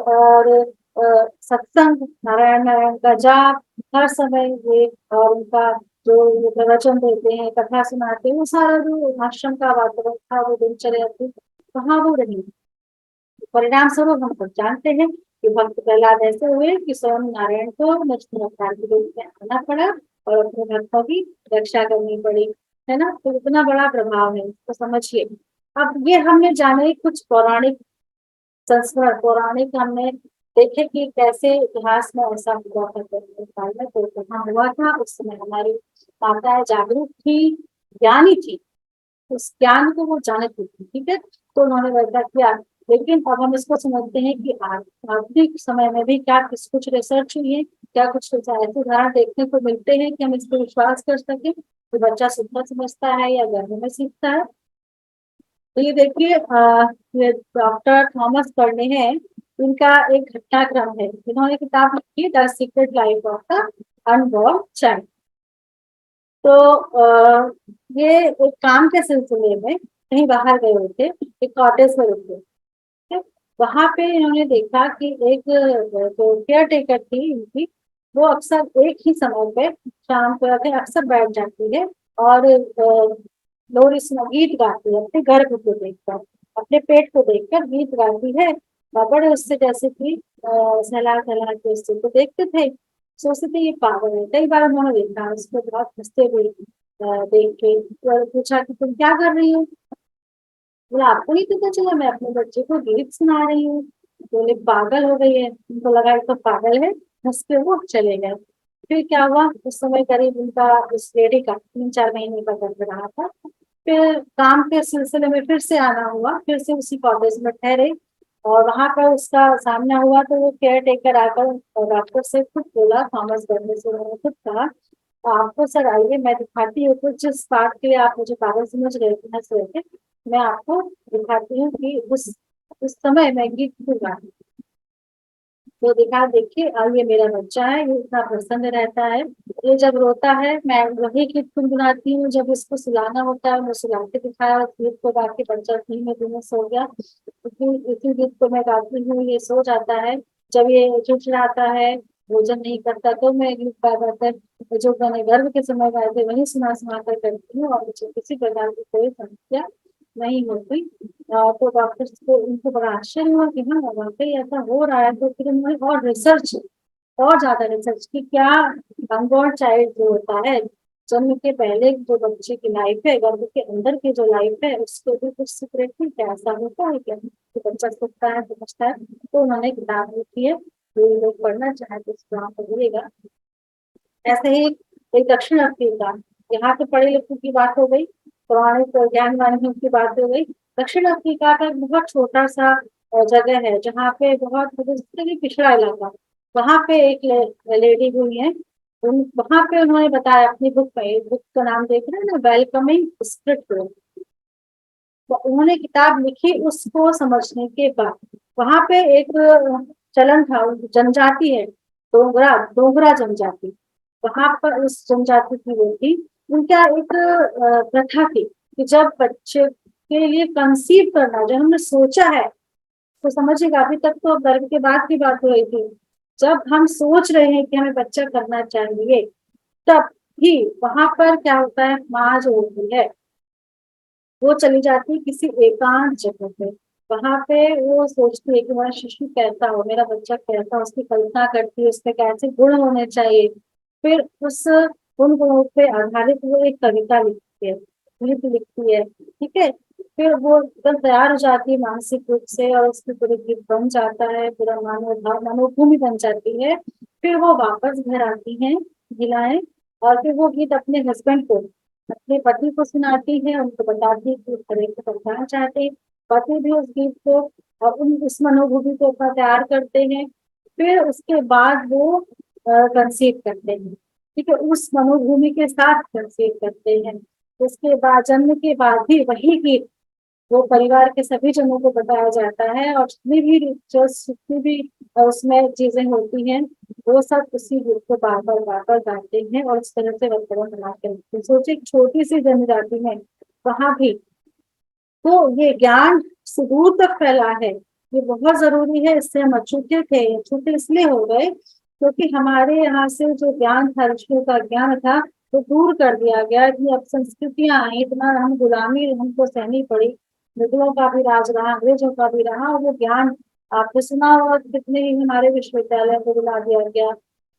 और सत्संग, नारायण नारायण का जाप हर समय ये, और उनका जो ये प्रवचन देते हैं, कथा सुनाते हैं, वो सारा जो आश्रम का वातावरण था, वो दिनचर्या थी, वहां वो रही। परिणाम स्वरूप हम सब जानते हैं कि भक्त प्रहलाद ऐसे हुए कि स्वयं नारायण को मछली अवतार के रूप में आना पड़ा और अपने भक्तों की रक्षा करनी पड़ी, है ना। तो इतना बड़ा प्रभाव है, तो समझिए। अब ये हमने जाने कुछ पौराणिक संस्मरण, पौराणिक हमने देखे कि कैसे इतिहास में ऐसा हुआ था, काल में तो कहाँ हुआ था। उस समय हमारी माताएं जागरूक थी, ज्ञानी थी, उस ज्ञान को वो जानती थी, ठीक है। तो उन्होंने वैसा किया। लेकिन अब हम इसको समझते हैं कि आधुनिक समय में भी क्या कुछ रिसर्च हुई है, क्या कुछ ऐसे उदाहरण देखने को मिलते हैं कि हम इस पर विश्वास कर सकें कि बच्चा सीखना समझता है या घर में सीखता है। तो ये देखिए ये डॉक्टर थॉमस बर्ने हैं, इनका एक घटनाक्रम है। इन्होंने किताब लिखी the secret life of the unborn child. तो ये एक काम के सिलसिले में कहीं बाहर गए हुए थे, एक कॉटेज में रुके थे। वहां पे इन्होंने देखा कि एक जो केयर टेकर थी इनकी, वो अक्सर एक ही समय पे शाम को आके अक्सर बैठ जाती है और लोरी गीत गाती है अपने गर्भ को देखकर, अपने पेट को देखकर गीत गाती है। बड़े उससे जैसे कि सहला सहला के उससे तो देखते थे, सोचते थे ये पागल है। कई बार उन्होंने देखा, उसको बहुत हंसते हुए देख के और पूछा कि तुम क्या कर रही हो। बोला आपको नहीं पता चला, मैं अपने बच्चे को गीत सुना रही हूँ। बोले पागल हो गई है, उनको लगा ये तो पागल है, हंस के वो चले गए। फिर क्या हुआ, उस समय करीब उनका उस लेडी का 3-4 महीने का गर्भ रहा था। फिर काम के सिलसिले में फिर से आना हुआ, फिर से उसी कॉलेज में ठहरे और वहां पर उसका सामना हुआ। तो वो केयर टेकर आकर डॉक्टर से खुद बोला, थॉमस बर्ने से उन्होंने खुद कहा, आपको सर आइए मैं दिखाती हूँ कुछ, जिस बात के लिए आप मुझे पागल समझ रहे थे, हंस रहे थे, मैं आपको दिखाती हूँ कि उस समय मैं गीत क्यों गाती। तो दिखा, देखिए ये मेरा बच्चा है, ये इतना प्रसन्न रहता है, ये जब रोता है मैं वही गीत गुनगुनाती हूँ, जब इसको सुलाना होता है मैं सुला के दिखाया, उस गीत को गा के बच्चा धीमे धीमे सो गया। इसी गीत को मैं गाती हूँ, ये सो जाता है। जब ये चिड़चिड़ाता है, भोजन नहीं करता, तो मैं गीत गा गाकर जो मैंने गर्भ के समय गाए थे वही सुना सुना कर करती हूँ, और मुझे किसी प्रकार की कोई समस्या नहीं होती। तो डॉक्टर को उनको बड़ा आश्चर्य हुआ कि हाँ वाकई ऐसा हो रहा है। तो फिर उन्होंने और ज्यादा रिसर्च की, क्या अनबॉर्न चाइल्ड जो होता है, जन्म के पहले जो बच्चे की लाइफ है, गर्भ के अंदर की जो लाइफ है, उसको भी कुछ सीक्रेट है क्या, ऐसा होता है क्या कि बच्चा सीखता है समझता है। तो उन्होंने किताब लिखी है, जो लोग पढ़ना चाहे तो उसको आप पढ़िएगा। ऐसे ही एक दक्षिण अफ्रीका, यहाँ तो पढ़े लिखे की बात हो गई, पौराणिक ज्ञान वानियों की बात हो गई। दक्षिण अफ्रीका का एक बहुत छोटा सा जगह है जहाँ पे बहुत पिछड़ा इलाका, वहां पे एक लेडी हुई है। वहां पे उन्होंने बताया अपनी बुक में, बुक का नाम देख रहे हैं ना, वेलकमिंग स्क्रिप्ट। तो उन्होंने किताब लिखी उसको समझने के बाद। वहां पे एक चलन था, जनजाति है, डोगरा डोगरा जनजाति। वहां पर उस जनजाति की वो थी, उनका एक प्रथा थी कि जब बच्चे के लिए कंसीव करना, जब हमने सोचा है, तो समझिएगा अभी तक तो गर्भ के बाद की बात हो रही थी, जब हम सोच रहे हैं कि हमें बच्चा करना चाहिए, तब भी वहां पर क्या होता है, माँ जो होती है वो चली जाती है किसी एकांत जगह पे। वहां पे वो सोचती है कि मेरा शिशु कैसा हो, मेरा बच्चा कैसा हो, उसकी कल्पना करती है उसमें कैसे गुण होने चाहिए। फिर उस गुण गुणों पे आधारित वो एक कविता लिखती है, गीत लिखती है, ठीक है। फिर वो एकदम तैयार हो जाती है मानसिक रूप से, और उसकी पूरी गीत बन जाता है, पूरा मनोभूमि बन जाती है। फिर वो वापस घर आती हैं महिलाएं, और फिर वो गीत अपने हस्बैंड को, अपने पति को सुनाती है, उनको बताती है कि इस तरह से समझाना चाहते हैं। पति भी उस गीत को और उस मनोभूमि को अपना तैयार करते हैं। फिर उसके बाद वो कंसीव करते हैं, ठीक है, उस मनोभूमि के साथ कंसीव करते हैं। उसके बाद जन्म के बाद भी वही गीत वो परिवार के सभी जनों को बताया जाता है, और जितनी भी उसमें चीजें होती हैं, वो सब उसी गीत को बार बार गाते हैं, और इस तरह से वर्तमान बनाते हैं। सोचिए एक छोटी सी जनजाति में वहां भी, तो ये ज्ञान सुदूर तक फैला है, ये बहुत जरूरी है। इससे हम अछूते थे, अछूते इसलिए हो गए क्योंकि हमारे यहाँ से जो ज्ञान था, ऋषियों का ज्ञान था, वो दूर कर दिया गया। कि अब संस्कृतियां आई, इतना हम गुलामी हमको सहनी पड़ी, मुगलों का भी राज रहा, अंग्रेजों का भी रहा, और वो ज्ञान आपने सुना होगा कि कितने ही हमारे विश्वविद्यालय को बुला दिया गया,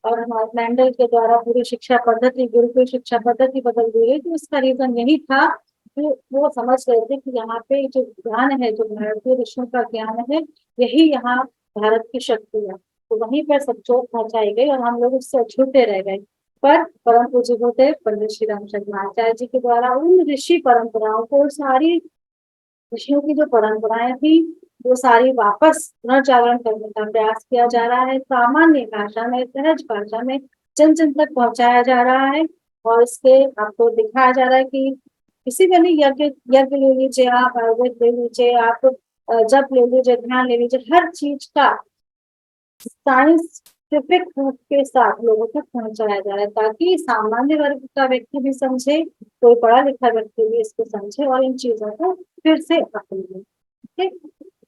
और हमारे मैंडल के द्वारा पूरी शिक्षा पद्धति, गुरुकुल शिक्षा पद्धति बदल दी गई। तो इसका रीजन यही था कि वो समझ गए थे कि यहाँ पे जो ज्ञान है, जो भारतीय ऋषियों का ज्ञान है, यही यहाँ भारत की शक्ति है। तो वहीं पर सब चोट पहुंचाई गई और हम लोग उससे अछूते रह गए। पर परम पूज्य होते पंडित श्री रामचंद्र आचार्य जी के द्वारा उन ऋषि परंपराओं को, सारी ऋषियों की जो परंपराएं थी, वो सारी वापस पुनर्जागरण करने का प्रयास किया जा रहा है, सामान्य भाषा में, सहज भाषा में जन जन तक पहुंचाया जा रहा है। और इसके आपको दिखाया जा रहा है कि किसी भी नहीं, यज्ञ यज्ञ ले लीजिए, आप आयुर्वेद ले लीजिए, आप जप ले लीजिए, ध्यान ले लीजिए, हर चीज का साइंटिफिक रूप के साथ लोगों तक पहुंचाया जा रहा है, ताकि सामान्य वर्ग का व्यक्ति भी समझे, कोई पढ़ा लिखा व्यक्ति भी इसको समझे और इन चीजों को फिर से अपने। ठीक,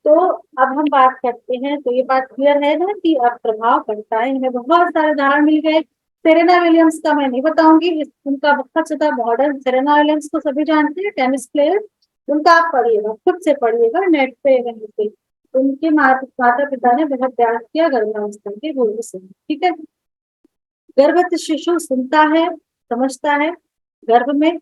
तो अब हम बात करते हैं, तो ये बात क्लियर है ना कि अब प्रभाव पड़ता है। हमें बहुत सारे उदाहरण मिल गए। सेरेना विलियम्स का मैं नहीं बताऊंगी, उनका बहुत ज्यादा मॉडर्न, सेरेना विलियम्स को सभी जानते हैं, टेनिस प्लेयर। उनका आप पढ़िएगा, खुद से पढ़िएगा नेट पे कहीं पे। उनके माता पिता ने बहुत प्यार किया गर्भावस्था के पूर्व से। ठीक है, गर्भस्थ शिशु सुनता है, समझता है गर्भ में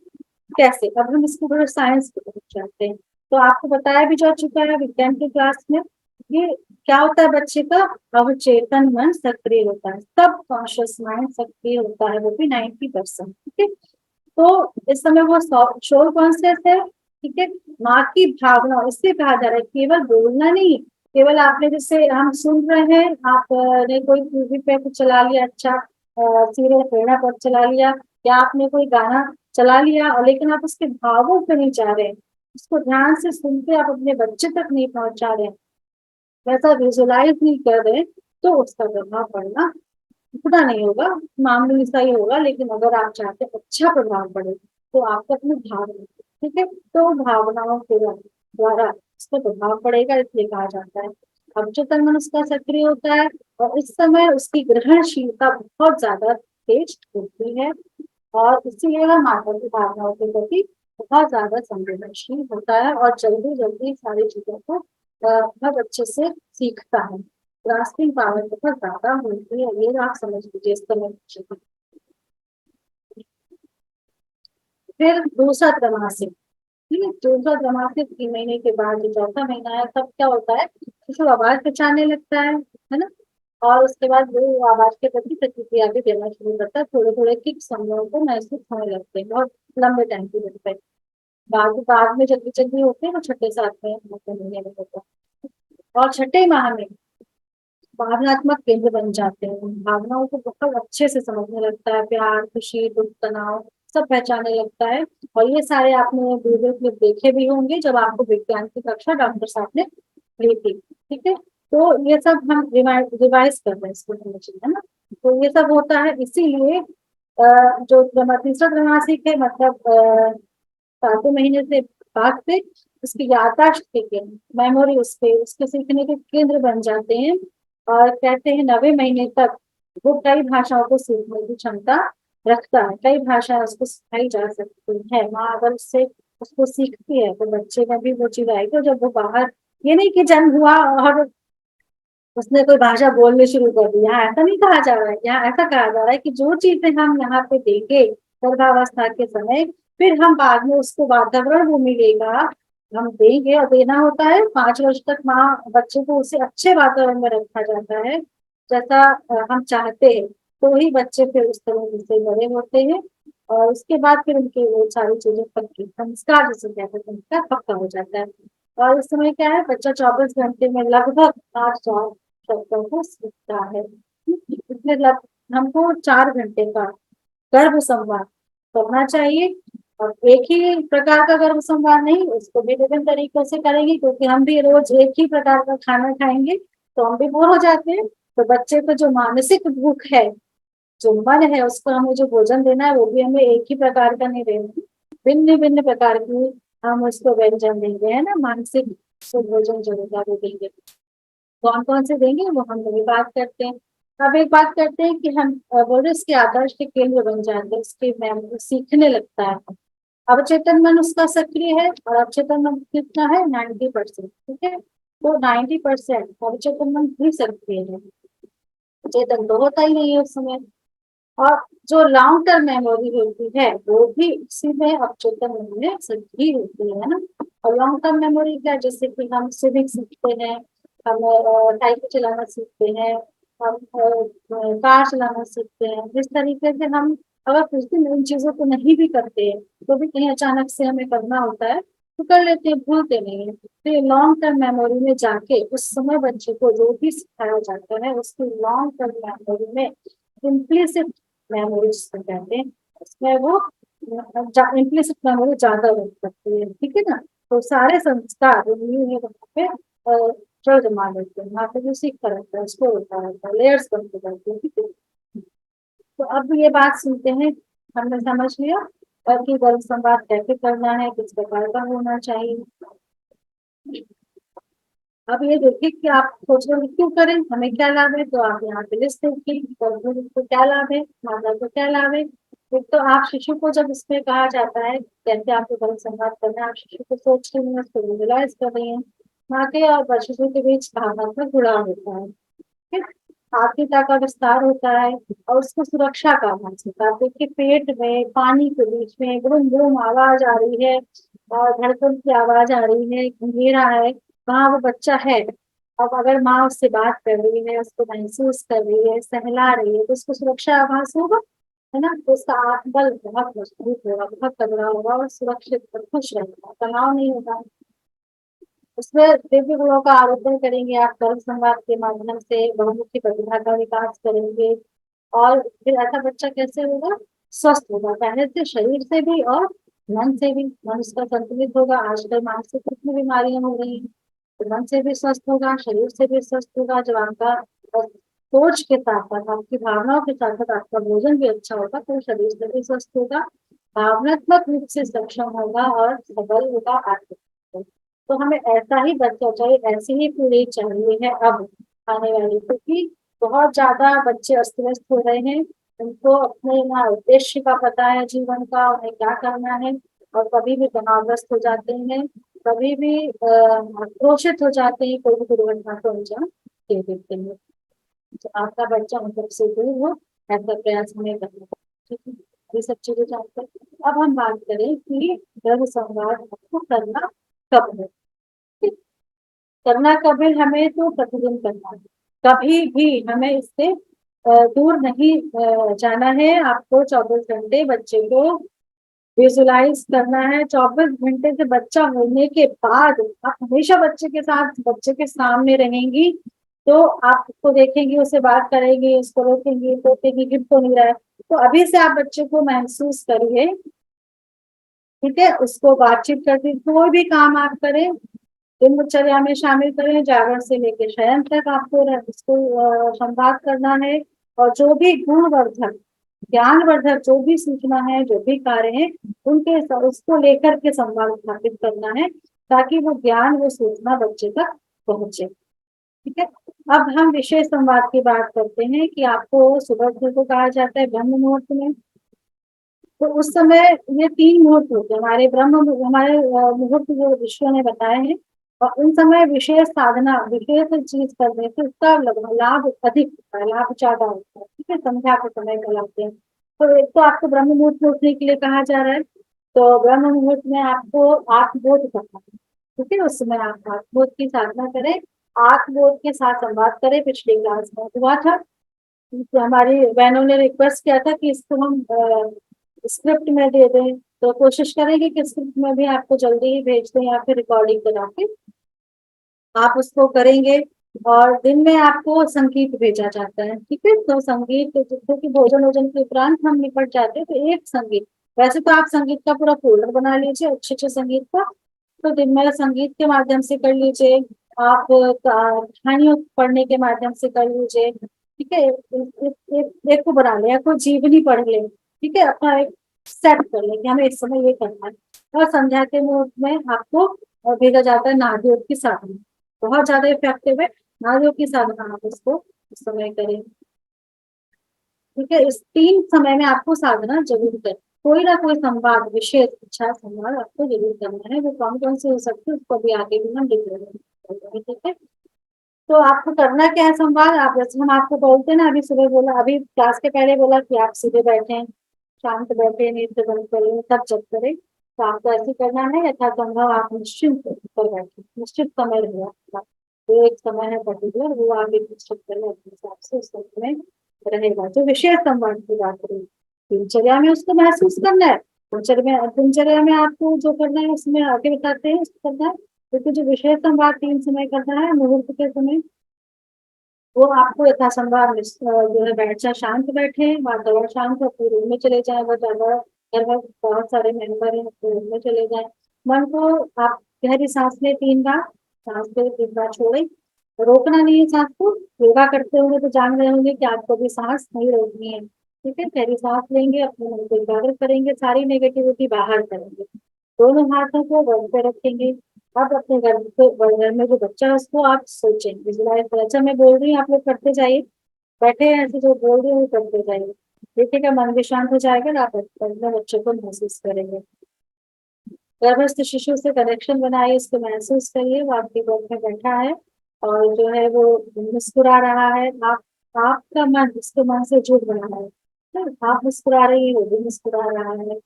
कैसे। अब हम इसको थोड़ा साइंस की तरफ जाते हैं। तो आपको बताया भी जा चुका है विज्ञान की क्लास में, ये क्या होता है, बच्चे का अवचेतन मन सक्रिय होता है, सब कॉन्शियस माइंड सक्रिय होता है, वो भी 90%। ठीक है, तो इस समय वो शोर कॉन्शियस है। ठीक है, माँ की भावना, इससे कहा जा रहा है केवल बोलना नहीं, केवल आपने जैसे हम सुन रहे हैं, आपने कोई टीवी पे कुछ चला लिया, अच्छा सीरियल प्रेरणा पर चला लिया, या आपने कोई गाना चला लिया, और लेकिन आप उसके भावों पे नहीं जा रहे, उसको ध्यान से सुन के आप अपने बच्चे तक नहीं पहुंचा रहे, वैसा विजुलाइज नहीं कर रहे, तो उसका प्रभाव पड़ना उतना नहीं होगा, मामूली सा ही होगा। लेकिन अगर आप चाहते हैं अच्छा प्रभाव पड़े, तो आपको अपनी भावना, ठीक है, तो भावनाओं के द्वारा उस पर प्रभाव पड़ेगा, इसलिए कहा जाता है अवचेतन मन उसका सक्रिय होता है। और इस समय उसकी ग्रहणशीलता बहुत ज्यादा तेज होती है, और इसीलिए वह माता की भावनाओं के प्रति बहुत ज्यादा संवेदनशील होता है, और जल्दी जल्दी सारी चीजों को बहुत अच्छे से सीखता है। ग्रास्पिंग पावर बहुत ज्यादा होती है, ये आप समझ लीजिए इस तरह की। फिर दूसरा त्रैमासिक, ठीक है, दूसरा त्रैमासिक 3 महीने के बाद जो चौथा महीना है, तब क्या होता है, शिशु आवाज पहचानने लगता है ना। और उसके बाद वो आवाज के प्रति प्रतिक्रिया भी देना शुरू करता है, थोड़े थोड़े किक्स हम लोगों को महसूस होने लगते हैं बहुत लंबे टाइम पीरियड पे। बाद में जल्दी जल्दी होते हैं, वो छठे सातवें महीने में होता है। और छठे माह में भावनात्मक केंद्र बन जाते हैं, भावनाओं को बहुत अच्छे से समझने लगता है, प्यार, खुशी, दुख, तनाव सब पहचानने लगता है। और ये सारे आपने वीडियो क्लिप देखे भी होंगे जब आपको विज्ञान की कक्षा डॉक्टर साहब ने ली थी। ठीक है, तो ये सब हम रिवाइज कर रहे हैं इसको समझिए, है ना। तो ये सब होता है, इसीलिए जो तीसरा त्रैमासिक है, मतलब 7वें महीने से बाद से उसकी याददाश्त के केंद्र, मेमोरी उसके सीखने के केंद्र बन जाते हैं। और कहते हैं 9वें महीने तक वो कई भाषाओं को सीखने की क्षमता रखता है, कई भाषाएं उसको सिखाई जा सकती है। माँ अगर उससे उसको सीखती है, तो बच्चे में भी वो चीज आएगी। जब वो बाहर, ये नहीं कि जन्म हुआ और उसने कोई भाषा बोलनी शुरू कर दी, यहाँ ऐसा नहीं कहा जा रहा है। यहाँ ऐसा कहा जा रहा है कि जो चीजें हम यहाँ पे देंगे गर्भावस्था के समय, फिर हम बाद में उसको वातावरण वो मिलेगा, हम देंगे। और देना होता है 5 वर्ष तक माँ बच्चे को उसे अच्छे वातावरण में रखा जाता है, जैसा हम चाहते हैं, तो ही बच्चे फिर उस तरह से बड़े होते हैं। और उसके बाद फिर उनकी वो सारी चीजें पक्की, संस्कार जिसे कहते हैं, संस्कार पक्का हो जाता है। और इस समय क्या है, बच्चा 24 घंटे में लगभग 8 शब्दों को सीखता है। इसमें हमको 4 घंटे का गर्भ संवाद करना चाहिए। और एक ही प्रकार का गर्भ संवाद नहीं, उसको भी विभिन्न तरीकों से करेंगे, क्योंकि हम भी रोज एक ही प्रकार का खाना खाएंगे तो हम भी बोर हो जाते हैं। तो बच्चे को जो मानसिक भूख है, जो मन है, उसको हमें जो भोजन देना है, वो भी हमें एक ही प्रकार का नहीं देना, भिन्न भिन्न प्रकार की हम उसको व्यंजन देंगे, है ना। मानसिक भोजन जो होगा वो देंगे, कौन कौन से देंगे वो हम लोग बात करते हैं। अब एक बात करते हैं कि हम बोले इसके आदर्श के केंद्र बन जाते हैं, उसके मैम सीखने लगता है। अवचेतन मन उसका सक्रिय है, और अवचेतन मन कितना है, 90%। ठीक है, तो 90% अवचेतन मन भी सक्रिय है, चेतन तो होता ही नहीं है उस समय। और जो लॉन्ग टर्म मेमोरी होती है, वो भी इसी में अवचेतन मन में सक्रिय होती है ना। और लॉन्ग टर्म मेमोरी क्या, जैसे कि हम स्विमिंग सीखते हैं, हम साइकिल चलाना सीखते हैं, हम कार चलाना सीखते हैं, इस तरीके से हम अगर कुछ दिन इन चीजों को नहीं भी करते हैं, तो भी कहीं अचानक से हमें करना होता है, तो कर लेते हैं, भूलते नहीं है। तो ये लॉन्ग टर्म मेमोरी में जाके उस समय बच्चे को जो भी सिखाया जाता है उसकी लॉन्ग टर्म मेमोरी में, इम्प्लिसिट मेमोरी जिसको कहते हैं, उसमें वो इम्प्लिसिट मेमोरी ज्यादा वर्क करती है, ठीक है ना। तो सारे संस्कार जो न्यू है वहाँ पे जड़ जमा लेते हैं, वहाँ पे जो सीखता रहता है, स्टोर होता रहता है, लेयर्स बनते रहते हैं, ठीक है। तो अब ये बात सुनते हैं, हमने समझ लिया और कि गर्भ संवाद कैसे करना है, किस प्रकार का होना चाहिए। अब ये देखिए कि आप सोच रहे हो क्यों करें, हमें क्या लाभ है, तो आप यहाँ पे लिस्ट देखिए, गर्भवती को क्या लाभ है, माता को क्या लाभ है। एक तो आप शिशु को, जब इसमें कहा जाता है कैसे आपको गर्भ संवाद करना है, आप शिशु को सोच रही हैं, उसको विजुलाइज कर रही हैं, माँ के और शिशु के बीच भावनात्मक जुड़ाव होता है, ठीक है। आत्मीयता का विस्तार होता है और उसको सुरक्षा का आभास होता है। देखिए पेट में पानी के बीच में गुम गुम आवाज आ रही है और धड़कन की आवाज आ रही है, अंधेरा है, वहां वो बच्चा है। अब अगर माँ उससे बात कर रही है, उसको महसूस कर रही है, सहला रही है, तो उसको सुरक्षा आभास होगा, है ना। तो उसका आत्मबल बहुत मजबूत होगा, बहुत तगड़ा होगा और सुरक्षित और खुश रहेगा, तनाव नहीं होगा। उसमें दिव्य गुणों का आरोपण करेंगे आप, कर्म संवाद के माध्यम से बहुमुखी प्रतिभा का विकास करेंगे। और फिर ऐसा बच्चा कैसे होगा, स्वस्थ होगा, पहले से शरीर से भी और मन से भी। मन उसका संतुलित होगा, आजकल मानसिक कितनी बीमारियां हो रही हैं, तो मन से भी स्वस्थ होगा, शरीर से भी स्वस्थ होगा। जब आपका सोच के साथ साथ आपकी भावनाओं के साथ साथ आपका भोजन भी अच्छा होगा, तो शरीर से भी स्वस्थ होगा, भावनात्मक रूप से सक्षम होगा और सबल होगा आर्थिक। तो हमें ऐसा ही बच्चा चाहिए, ऐसी ही पीढ़ी चाहिए है अब आने वाली, क्योंकि बहुत ज्यादा बच्चे अस्त व्यस्त हो रहे हैं। उनको अपने ना उद्देश्य का पता है जीवन का, उन्हें क्या करना है, और कभी भी तनावग्रस्त हो जाते हैं, कभी भी आक्रोशित हो जाते हैं, कोई भी दुर्घटना को अंजाम दे देते हैं। तो आपका बच्चा उन सबसे दूर हो, ऐसा प्रयास हमें करना है, ठीक है। ये सब चीजें जानकर अब हम बात करें कि गर्भ संवाद आपको करना कब है। करना कब है, हमें तो प्रतिदिन करना है, कभी भी हमें इससे दूर नहीं जाना है। आपको 24 घंटे बच्चे को विजुलाइज करना है। 24 घंटे से बच्चा होने के बाद आप हमेशा बच्चे के साथ, बच्चे के सामने रहेंगी, तो आप उसको देखेंगी, उससे बात करेंगी, उसको रोकेंगी, टोकेंगी, गिर तो नहीं रहा है। तो अभी से आप बच्चे को महसूस करिए, ठीक है। उसको बातचीत करती, कोई भी काम आप करें दिनचर्या में शामिल करें, जागरण से लेकर शयन तक आपको इसको संवाद करना है। और जो भी गुणवर्धक, ज्ञानवर्धक जो भी सूचना है, जो भी कार्य है, उनके उसको लेकर के संवाद स्थापित करना है, ताकि वो ज्ञान, वो सूचना बच्चे तक पहुंचे, ठीक है। अब हम विशेष संवाद की बात करते हैं कि आपको सुबह को कहा जाता है ब्रह्म मुहूर्त में। तो उस समय ये 3 मुहूर्त होते हैं हमारे हमारे मुहूर्त जो ऋषियों ने बताए हैं। और उन समय विशेष साधना, विशेष चीज करने से उसका लाभ अधिक होता है, लाभ ज्यादा होता है, ठीक है। संध्या के समय कहलाते हैं। तो एक तो आपको ब्रह्म मुहूर्त में उठने के लिए कहा जा रहा है, तो ब्रह्म मुहूर्त में आपको आत्मबोध करना है, ठीक है। उस समय आप आत्मबोध की साधना करें, आत्मबोध के साथ संवाद करें। पिछली क्लास में हुआ था, तो हमारी बहनों ने रिक्वेस्ट किया था कि इसको हम स्क्रिप्ट में दे दें, तो कोशिश करेंगे कि स्क्रिप्ट में भी आपको जल्दी ही भेज दें या फिर रिकॉर्डिंग करा के आप उसको करेंगे। और दिन में आपको संगीत भेजा जाता है, ठीक है। तो संगीत क्योंकि भोजन वोजन के उपरांत हम निपट जाते हैं, तो एक संगीत, वैसे तो आप संगीत का पूरा फोल्डर बना लीजिए अच्छे अच्छे संगीत का, तो दिन में संगीत के माध्यम से कर लीजिए, आप कहानियों पढ़ने के माध्यम से कर लीजिए, ठीक है। एक को बना ले, कोई जीवनी पढ़ ले, ठीक है। अपना एक सेट कर ले कि हमें इस समय ये करना है। और संध्या के मुहूर्त में आपको भेजा जाता है नादयोग की साधना, बहुत ज्यादा इफेक्टिव है। नादयोग की साधना आप इसको इस समय करें, ठीक है। इस 3 समय में आपको साधना जरूर करें, कोई ना कोई संवाद, विशेष इच्छा संवाद आपको जरूर करना है। वो कौन कौन से हो सकते हैं उसको भी आगे भी हम डिक्लेयर करेंगे, ठीक है। तो आपको करना क्या है संवाद, आप जैसे हम आपको बोलते हैं ना, अभी सुबह बोला, अभी क्लास के पहले बोला कि आप सीधे बैठे, शांत बैठे, नेत्र बंद करें, तब जब करें। तो आपको ऐसे करना है, यथा संभव आप निश्चिंत पर बैठे, निश्चित समय रहेगा आपका, जो एक समय है पर्टिकुलर, वो आप एक निश्चित करें अपने हिसाब से, उस समय रहेगा। जो विशेष संवाद की बात करें, दिनचर्या में उसको महसूस करना है, दिनचर्या में आपको जो करना है उसमें आगे बताते हैं उसको करना है, क्योंकि जो विषय संवाद 3 समय करना है मुहूर्त के समय, वो आपको यथासंभव जो है बैठ जाए, शांत बैठे, वातावरण शांत हो, अपने रूम में चले जाए। अगर ज्यादा घर में बहुत सारे मेंबर हैं अपने रूम में चले जाए। मन को आप गहरी सांस लें 3 बार, सांस ले 3 बार छोड़े, रोकना नहीं है सांस को। योगा करते होंगे तो जान रहे होंगे कि आपको भी सांस नहीं रोकनी है, ठीक है। गहरी सांस लेंगे, अपने मन को एकाग्र करेंगे, सारी नेगेटिविटी बाहर करेंगे, दोनों हाथों को गर्दन पे रखेंगे। अब अपने घर में जो बच्चा है उसको आप सोचें, विजुलाइज करें। अच्छा मैं बोल रही हूँ, आप लोग करते जाइए, बैठे हैं ऐसे जो बोल रही हूँ वो करते जाइए, देखिएगा मन भी शांत हो जाएगा ना, आप अपने बच्चे को महसूस करेंगे। गर्भस्थ शिशु से कनेक्शन बनाइए, इसको महसूस करिए, वो आपकी गोद में बैठा है और जो है वो मुस्कुरा रहा है। आपका मन उसके मन से जुड़ रहा है, आप मुस्कुरा रही हो, वो मुस्कुरा रहा है।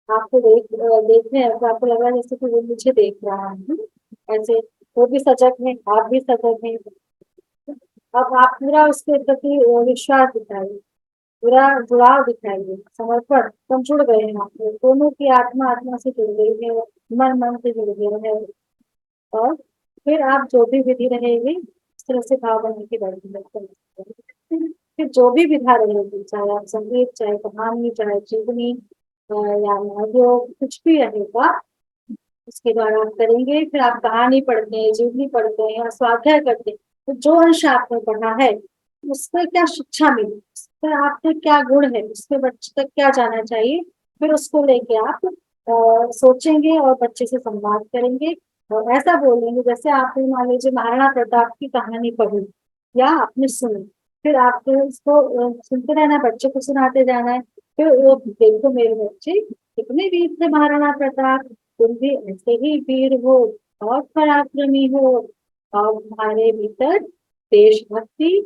आपको देख रहे हैं तो आपको लग रहा है जैसे कि वो मुझे देख रहा है, ऐसे। वो भी सजग है, आप भी सजग हैं। अब आप पूरा उसके प्रति विश्वास दिखाइए, पूरा जुड़ाव दिखाइए, समर्पण, तुम जुड़ गए हैं, आप लोग दोनों की आत्मा आत्मा से जुड़ गई है, मन मन से जुड़ गया है। और फिर आप जो भी विधि रहेगी इस तरह से भाव बने की बढ़ती लगती है। फिर जो भी विधा रहेगी, चाहे आप संगीत, चाहे कहानी, चाहे जीवनी या योग, कुछ भी रहेगा उसके द्वारा आप करेंगे। फिर आप कहानी पढ़ते हैं, जीवनी पढ़ते हैं या स्वाध्याय करते हैं, तो जो अंश आपने पढ़ा है उसमें क्या शिक्षा मिली, उस पर आपके क्या गुण है, उसमें बच्चे तक क्या जाना चाहिए, फिर उसको लेके आप सोचेंगे और बच्चे से संवाद करेंगे। और ऐसा बोलेंगे जैसे आपने मान लीजिए महाराणा प्रताप की कहानी पढ़ी या आपने सुनी, फिर आपको उसको सुनते रहना है, बच्चे को सुनाते जाना है। फिर वो देखो मेरे बच्चे कितने वीर थे महाराणा प्रताप, तुम भी ऐसे ही वीर हो, बहुत पराक्रमी हो, और तुम्हारे भीतर देशभक्ति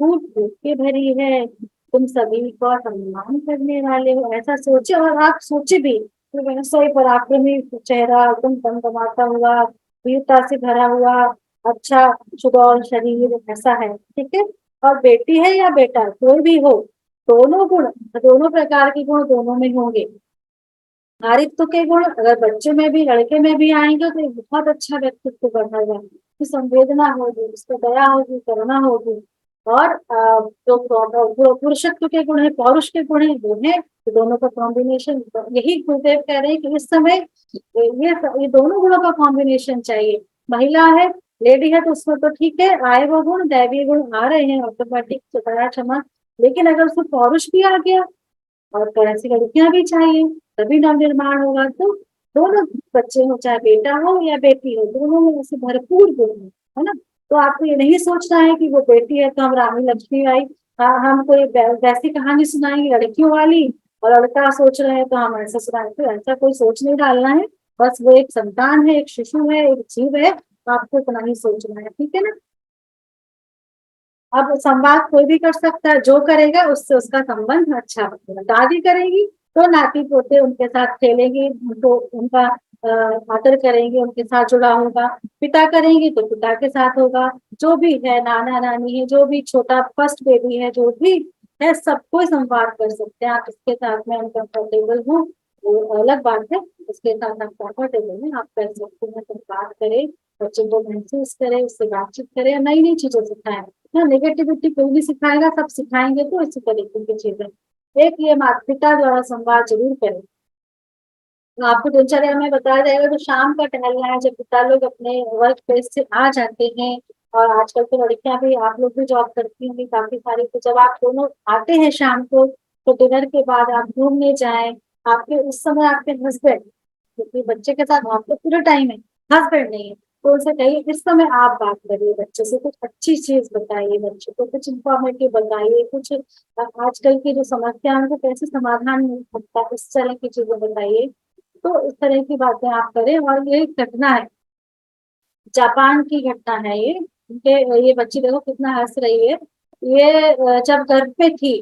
फूट फूट के भरी है, तुम सभी का सम्मान करने वाले हो। ऐसा सोचे और आप सोचे भी तो वैसा ही पराक्रमी चेहरा एकदम दमदमाता हुआ, वीरता से भरा हुआ, अच्छा सुडौल शरीर ऐसा है, ठीक है। और बेटी है या बेटा कोई भी हो, दोनों गुण, दोनों प्रकार के गुण दोनों में होंगे। नारित्व के गुण अगर बच्चे में भी लड़के में भी आएंगे तो एक बहुत अच्छा व्यक्तित्व बढ़ेगा, उसकी संवेदना होगी, उसको दया होगी, करुणा होगी। और जो पुरुषत्व के गुण है, पौरुष के गुण है, वो है तो दोनों का कॉम्बिनेशन। यही गुरुदेव कह रहे हैं कि इस समय ये दोनों गुणों का कॉम्बिनेशन चाहिए। महिला है, लेडी है, तो उसमें तो ठीक है, आए वो गुण, दैवीय गुण आ रहे हैं ऑटोमेटिक, दया क्षमा। लेकिन अगर उसमें पौरुष भी आ गया और तो ऐसी लड़कियां भी चाहिए, तभी नवनिर्माण होगा। तो दोनों बच्चे हो, चाहे बेटा हो या बेटी हो, दोनों में ऐसे भरपूर गुण है ना। तो आपको ये नहीं सोचना है कि वो बेटी है तो हम रानी लक्ष्मी आई, हम कोई वैसी कहानी सुनाएंगे लड़कियों वाली, और लड़का सोच रहे हैं तो हम ऐसा सुनाएंगे, तो ऐसा कोई सोच नहीं डालना है। बस वो एक संतान है, एक शिशु है, एक जीव है, तो आपको इतना ही सोचना है, ठीक है ना। अब संवाद कोई भी कर सकता है, जो करेगा उससे उसका संबंध अच्छा बनेगा। दादी करेगी तो नाती पोते उनके साथ खेलेंगे, उनको उनका आदर करेंगे, उनके साथ जुड़ा होगा। पिता करेंगे तो पिता के साथ होगा। जो भी है, नाना नानी है, जो भी छोटा फर्स्ट बेबी है, जो भी है, सबको संवाद कर सकते हैं आप। इसके साथ में अनकंफर्टेबल हूँ वो अलग बात है, उसके साथ आप कंफर्टेबल हैं, आप कर सकते हैं, संवाद करें, बच्चे को महसूस करें, उससे बातचीत करें, नई नई चीजें सिखाएं। हाँ, नेगेटिविटी कोई भी सिखाएगा, सब सिखाएंगे तो इसी तरीके की चीजें। एक ये माता पिता द्वारा संवाद जरूर करें। तो आपको दिनचर्या में बताया जाएगा, तो शाम का टहलना है, जब पिता लोग अपने वर्क प्लेस से आ जाते हैं, और आजकल तो लड़कियां भी, आप लोग भी जॉब करती होंगी काफी सारी, तो जब आप दोनों आते हैं शाम को, तो डिनर के बाद आप घूमने जाएं। आपके उस समय आपके हस्बैंड, क्योंकि बच्चे के साथ आपको पूरा टाइम है, हस्बैंड नहीं है, तो उनसे कहिए इस समय आप बात करिए, बच्चे से कुछ अच्छी चीज बताइए, बच्चे को कुछ इंफॉर्मेटिव बताइए, कुछ आजकल की जो समस्या है उनको कैसे समाधान मिल सकता है, इस तरह की चीजें बताइए। तो इस तरह की बातें आप करें। और ये घटना है, जापान की घटना है ये, उनके ये बच्ची देखो कितना हंस रही है। ये जब गर्भ में थी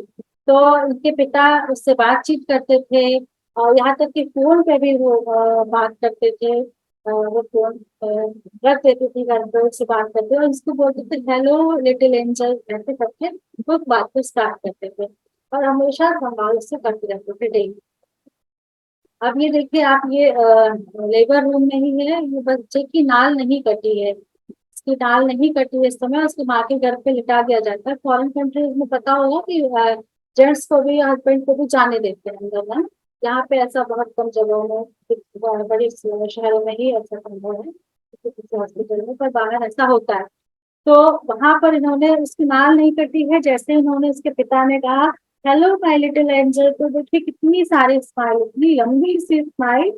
तो इनके पिता उससे बातचीत करते थे, और यहाँ तक कि फोन पे भी वो बात करते थे। वो फोन रख देती थी घर पे, उससे बात करते, और इसको बोलते थे हेलो लिटिल एंजल, ऐसे करके वो बात को स्टार्ट करते थे, और हमेशा संवाद उससे करते रहते थे डेली। अब ये देखिए आप, ये लेबर रूम में ही है, ये बच्चे की नाल नहीं कटी है, इसकी नाल नहीं कटी है इस समय, उसको माँ के घर पे लिटा दिया जाता है। फॉरेन कंट्रीज में पता होगा कि जेंट्स को भी, हस्बैंड को भी जाने देते हैं अंदर ना। यहाँ पे ऐसा बहुत कम जगहों में, बड़े शहरों में ही ऐसा संभव है, किसी हॉस्पिटल में, पर बाहर ऐसा होता है। तो वहां पर इन्होंने उसकी नाल नहीं कटी है, जैसे इन्होंने, उसके पिता ने कहा हेलो माय लिटिल एंजल, तो देखिए कितनी सारी स्माइल, इतनी लंबी सी स्माइल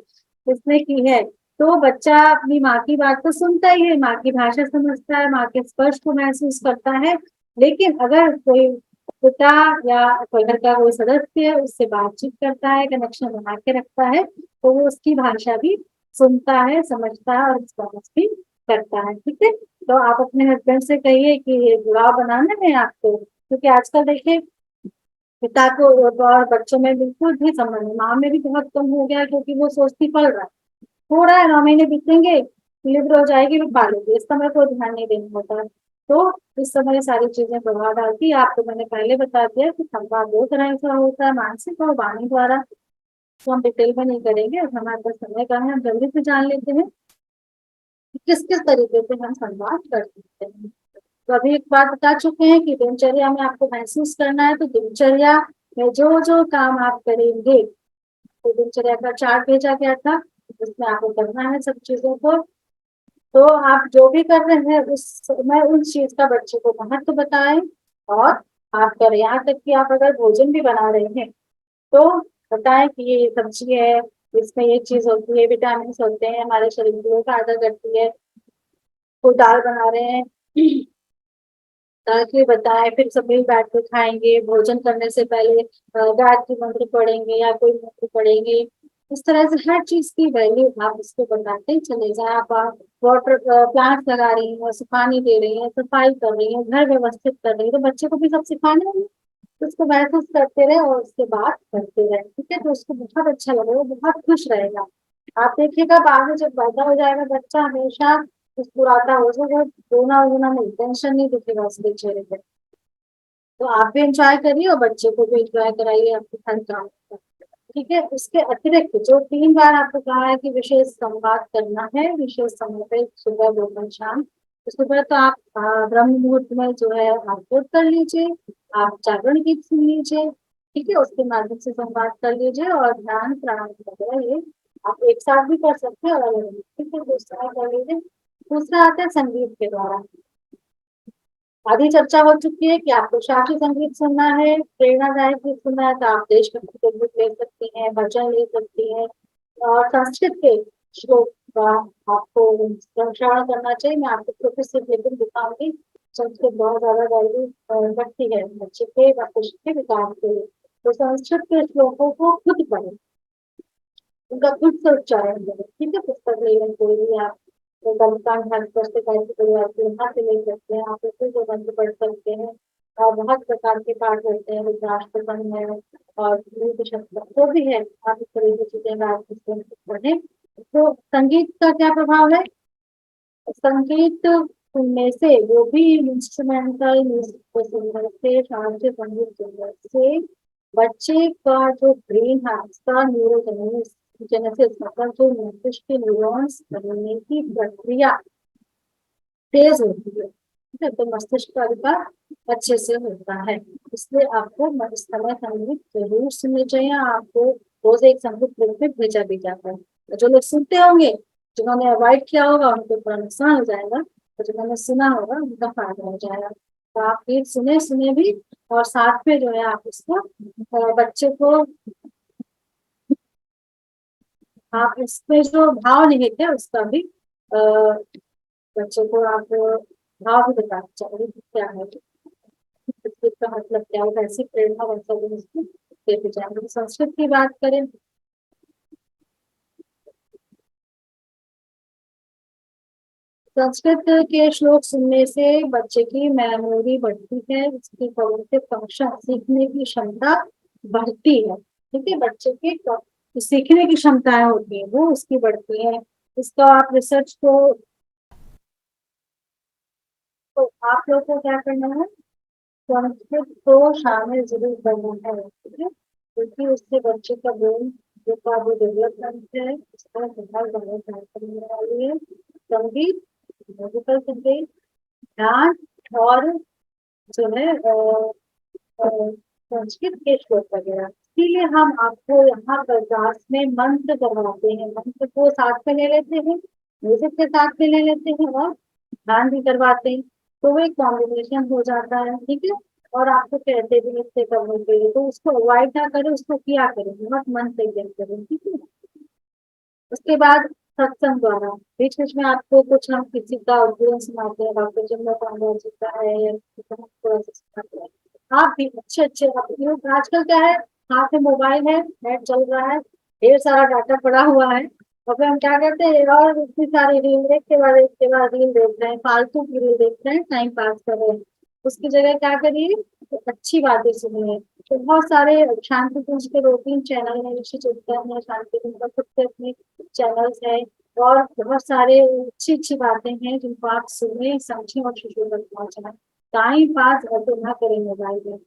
उसने की है। तो बच्चा अपनी माँ की बात तो सुनता ही है, माँ की भाषा समझता है, माँ के स्पर्श को महसूस करता है। लेकिन अगर कोई पिता या कोई घर का कोई सदस्य उससे बातचीत करता है, कनेक्शन बना के रखता है, तो वो उसकी भाषा भी सुनता है, समझता है और स्पर्श भी करता है। ठीक है, तो आप अपने हस्बैंड से कहिए कि ये जुड़ाव बनाना है आपको, क्योंकि आजकल देखिए पिता को और बच्चों में बिल्कुल भी संबंध नहीं, माँ में भी बहुत कम हो गया, क्योंकि वो सोचती पल रहा है, थोड़ा है 9 महीने बीतेंगे, डिलीवर हो जाएगी, फिर पालेगी, इस समय कोई ध्यान नहीं देना होता। तो इस समय ये सारी चीजें प्रभाव डालती है। आपको मैंने पहले बता दिया कि संवाद दो तरह का होता है, मानसिक और वाणी द्वारा। तो हम डिटेल में नहीं करेंगे, और हमारे पास समय का है, हम जल्दी से जान लेते हैं कि किस किस तरीके से हम संवाद कर सकते हैं। तो अभी एक बात बता चुके हैं कि दिनचर्या में आपको महसूस करना है, तो दिनचर्या में जो जो काम आप करेंगे, तो दिनचर्या का चार्ट भेजा गया था, उसमें आपको करना है सब चीजों को। तो आप जो भी कर रहे हैं उस समय उस चीज का बच्चे को महत्व बताएं, और आप करें, यहाँ तक कि आप अगर भोजन भी बना रहे हैं तो बताएं कि ये सब्जी है, इसमें ये चीज होती है, विटामिन होते हैं, हमारे शरीर को फायदा करती है। तो दाल बना रहे हैं, ताकि बताएं, फिर सब मिल बैठ के खाएंगे, भोजन करने से पहले गायत्री मंत्र पढ़ेंगे या कोई मंत्र पढ़ेंगे। इस तरह से हर चीज की वैल्यू आप उसको बताते ही चले जाए। आप वाटर प्लांट लगा रही हैं, उसे पानी दे रही हैं, सफाई कर रही हैं, घर व्यवस्थित कर रही है, तो बच्चे को भी सब सिखाना है। तो उसको महसूस करते रहे और उसके बाद करते रहे, ठीक है, तो उसको बहुत अच्छा लगेगा, वो बहुत खुश रहेगा। आप देखिएगा बाद में जब पैदा हो जाएगा बच्चा, हमेशा मुस्कुराता हो जाएगा, रोना वोना नहीं, टेंशन नहीं दिखेगा उसके चेहरे पे। तो आप भी इंजॉय करिए और बच्चे को भी इंजॉय कराइए आपके हर काम का। ठीक है, उसके अतिरिक्त जो 3 बार आपको कहा है कि विशेष संवाद करना है, विशेष समय पे, सुबह दोपहर शाम, तो सुबह तो आप ब्रह्म मुहूर्त में जो है आप योग कर लीजिए, आप जागरण गीत सुन लीजिए, ठीक है, उसके माध्यम से संवाद कर लीजिए, और ध्यान प्राणायाम वगैरह ये आप एक साथ भी कर सकते हैं, अलग अलग, ठीक है, दूसरा कर लीजिए। दूसरा आता है संगीत के द्वारा। आधी चर्चा हो चुकी है कि आपको शास्त्रीय संगीत सुनना है, प्रेरणादायक गीत सुनना है, तो आप देशभक्ति के गीत ले सकती हैं, भजन ले सकती हैं, और संस्कृत के श्लोक का आपको श्रवण करना चाहिए। मैं आपको छोटी सी क्लिपिंग दिखाऊंगी। संस्कृत बहुत ज्यादा वैल्यू रखती है बच्चे के मस्तिष्क के विकास के लिए। तो संस्कृत के श्लोकों को खुद पढ़ें, उनका खुद से उच्चारण करें, ठीक है, पुस्तक ले लें कोई भी आप, तो बलिदान भास्कर से कैसे परिवार के यहाँ से ले सकते हैं, आप उससे जो मंत्र पढ़ सकते हैं। और बहुत प्रकार के पाठ होते हैं, रुद्राष्टकम है और गुरु शब्द जो भी है, आप इस तरीके से चीजें आप उसको पढ़ें। तो संगीत का क्या प्रभाव है? संगीत सुनने से, वो भी इंस्ट्रूमेंटल म्यूजिक को सुनने से, शांति संगीत सुनने से बच्चे का जो ब्रेन है उसका न्यूरोजेनेसिस मतलब जो मस्तिष्क के न्यूरॉन्स बनने की प्रक्रिया तेज होती है, ठीक है, तो मस्तिष्क का विकास अच्छे से होता है। इसलिए आपको इस समय संगीत जरूर सुननी चाहिए। आपको रोज एक संगीत ग्रुप में भेजा भी जाता है, तो जो लोग सुनते होंगे, जिन्होंने अवॉइड किया होगा उनको थोड़ा नुकसान हो जाएगा, तो जिन्होंने सुना होगा उनका फायदा हो जाएगा। तो आप गीत सुने सुने भी, और साथ में जो है आप उसको बच्चे को, आप उसमें जो भाव निहित है उसका भी बच्चे को आप भाव भी बताना चाहिए कि क्या है, संस्कृत का मतलब क्या होगा, ऐसी प्रेरणा वैसा भी उसको देते जाएंगे। तो संस्कृत की बात करें, संस्कृत के श्लोक सुनने से बच्चे की मेमोरी बढ़ती है, उसकी कॉग्निटिव फंक्शन, सीखने की क्षमता बढ़ती है, ठीक है, बच्चे की जो सीखने की क्षमताएं होती है वो उसकी बढ़ती है। इसका आप रिसर्च को, तो आप लोग को क्या करना है, संस्कृत को शामिल जरूर करना है, ठीक है, क्योंकि उससे बच्चे का ब्रेन का जो डेवलपमेंट है उसका बहुत ज्यादा ध्यान करने वाली है। संगीत, म्यूजिकल संगीत, ध्यान और जो है संस्कृत के श्लोक वगैरह। इसीलिए हम आपको यहाँ पर क्लास में मंत्र करवाते हैं, मंत्र को साथ में ले लेते हैं, म्यूजिक के साथ में ले लेते हैं और ध्यान भी करवाते हैं। तो वो एक कॉम्बिनेशन हो जाता है, ठीक है। और आपको कहते भी इससे करने के लिए, तो उसको अवॉइड ना करें, उसको किया करें, बहुत मन से एकदम करें, ठीक है। उसके बाद सत्संग द्वारा बीच बीच में आपको कुछ हम किसी का उदाहरण सुनाते हैं, डॉक्टर जमुना पांडा जी का है या किसी का, हम थोड़ा सा सुनाते हैं। आप भी अच्छे अच्छे लोग, आजकल क्या है, हाथ में मोबाइल है, नेट चल रहा है, ढेर सारा डाटा पड़ा हुआ है, और फिर हम क्या करते हैं, और इतनी सारी रील एक के बाद रील देख रहे हैं, फालतू की रील देख रहे हैं, टाइम पास कर रहे हैं। उसकी जगह क्या करिए, तो अच्छी बातें सुनिए। तो बहुत सारे शांति कुंज के 2-3 चैनल है, ऋषि चिंतन है, शांति कुंज का खुद से अपने चैनल्स है, और बहुत सारे अच्छी अच्छी बातें हैं जिनको आप सुने, समझें और शिशु तक पहुंचाएं। टाइम पास ऐसे ना करें मोबाइल में।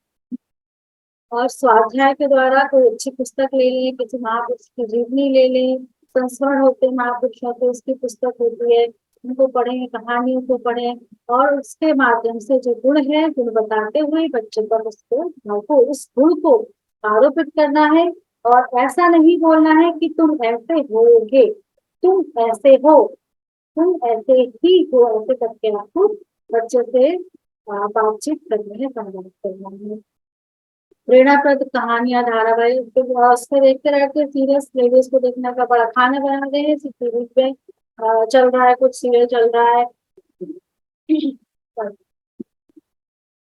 और स्वाध्याय के द्वारा कोई अच्छी पुस्तक ले लें, किसी महापुरुष की जीवनी ले लें, संस्मरण होते हैं महापुरुषों के, उसकी पुस्तक होती है, उनको पढ़ें, कहानियों को पढ़ें, और उसके माध्यम से जो गुण है, गुण बताते हुए बच्चे पर उसको उस गुण को आरोपित करना है। और ऐसा नहीं बोलना है कि तुम ऐसे होगे, तुम ऐसे हो, तुम ऐसे ही हो, ऐसे करके आपको बच्चे से बातचीत करनी है, संवाद करना है। प्रेरणाप्रद कहानियां, धारावाहिक, तो उसको देखते रहते, सीरियस लेडीज को देखने का बड़ा खाना बना रहे हैं, सीरीज पे चल रहा है, कुछ सीरियल चल रहा है,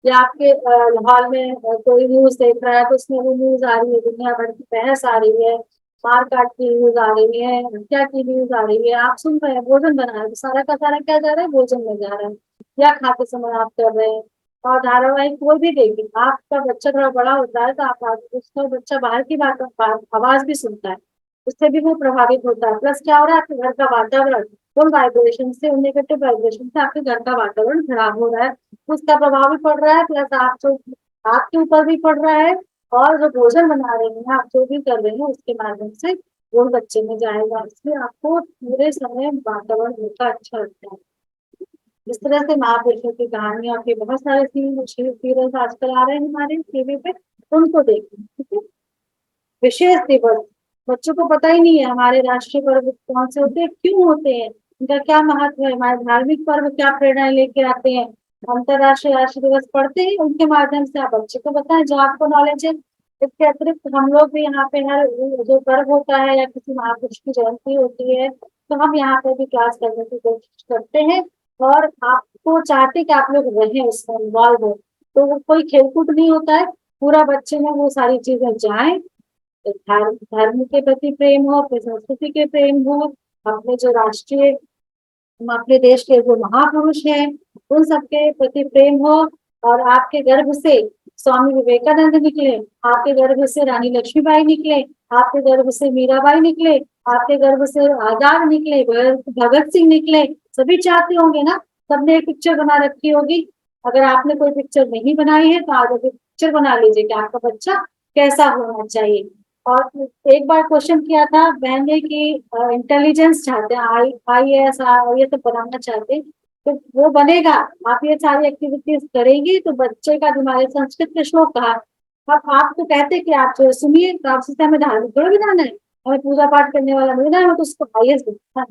या आपके हॉल में कोई न्यूज देख रहा है, तो उसमें वो न्यूज आ रही है, दुनिया भर की बहस आ रही है, मारकाट की न्यूज आ रही है, हत्या की न्यूज आ रही है, आप सुन रहे हैं, भोजन बना रहे हैं, तो सारा का सारा क्या जा रहा है, भोजन में जा रहा है, या खाते समय आप कर रहे हैं। और धारावाहिक कोई भी देखें, आपका बच्चा थोड़ा बड़ा होता है, तो आप उसका बच्चा बाहर की आवाज भी सुनता है, उससे भी वो प्रभावित होता है। प्लस क्या हो रहा है, आपके घर का वातावरण, उन वाइब्रेशन से, उन नेगेटिव वाइब्रेशन से आपके घर का वातावरण खराब हो रहा है, उसका प्रभाव भी पड़ रहा है, प्लस आप जो आपके ऊपर भी पड़ रहा है, और जो भोजन बना रहे हैं, आप जो भी कर रहे हैं, उसके माध्यम से वो बच्चे में जाएगा। इसलिए आपको पूरे समय वातावरण उनका अच्छा लगता है। इस तरह से महापुरुषों की कहानियां के बहुत सारे सीरियल्स आजकल आ रहे हैं हमारे टीवी पे, उनको देखें, ठीक है। विशेष दिवस, बच्चों को पता ही नहीं है हमारे राष्ट्रीय पर्व कौन से होते हैं, क्यों होते हैं, उनका क्या महत्व है, हमारे धार्मिक पर्व क्या प्रेरणा लेके आते हैं, अंतरराष्ट्रीय राष्ट्रीय दिवस पढ़ते हैं, उनके माध्यम से आप बच्चे को बताएं जो आपको नॉलेज है। इसके अतिरिक्त हम लोग भी यहाँ पे हर जो पर्व होता है या किसी महापुरुष की जयंती होती है, तो हम यहाँ पे भी क्लास करने की कोशिश करते हैं, और आपको चाहते हैं कि आप लोग रहें, उसमें इन्वॉल्व हो। तो वो कोई खेलकूद नहीं होता है, पूरा बच्चे में वो सारी चीजें जाए, धर्म के प्रति प्रेम हो, अपनी संस्कृति के प्रेम हो, अपने जो राष्ट्रीय, हम अपने देश के जो महापुरुष हैं उन सबके प्रति प्रेम हो। और आपके गर्भ से स्वामी विवेकानंद निकले, आपके गर्भ से रानी लक्ष्मीबाई निकले, आपके गर्भ से मीराबाई निकले, आपके गर्भ से आजाद निकले, भगत सिंह निकले, सभी चाहते होंगे ना, सबने एक पिक्चर बना रखी होगी। अगर आपने कोई पिक्चर नहीं बनाई है तो आज पिक्चर बना लीजिए कि आपका बच्चा कैसा होना चाहिए। और एक बार क्वेश्चन किया था बहन ने कि इंटेलिजेंस चाहते हैं, IAS ये सब बनाना चाहते हैं, तो वो बनेगा। आप ये सारी एक्टिविटीज करेंगी तो बच्चे का दिमाग, संस्कृत के श्लोक कहा, अब आप तो कहते कि आप जो सुनिए, तो आप सोचते हमें धार्मिक थोड़ा बनाना है, हमें पूजा पाठ करने वाला मिलना है, तो उसको IAS बनना है।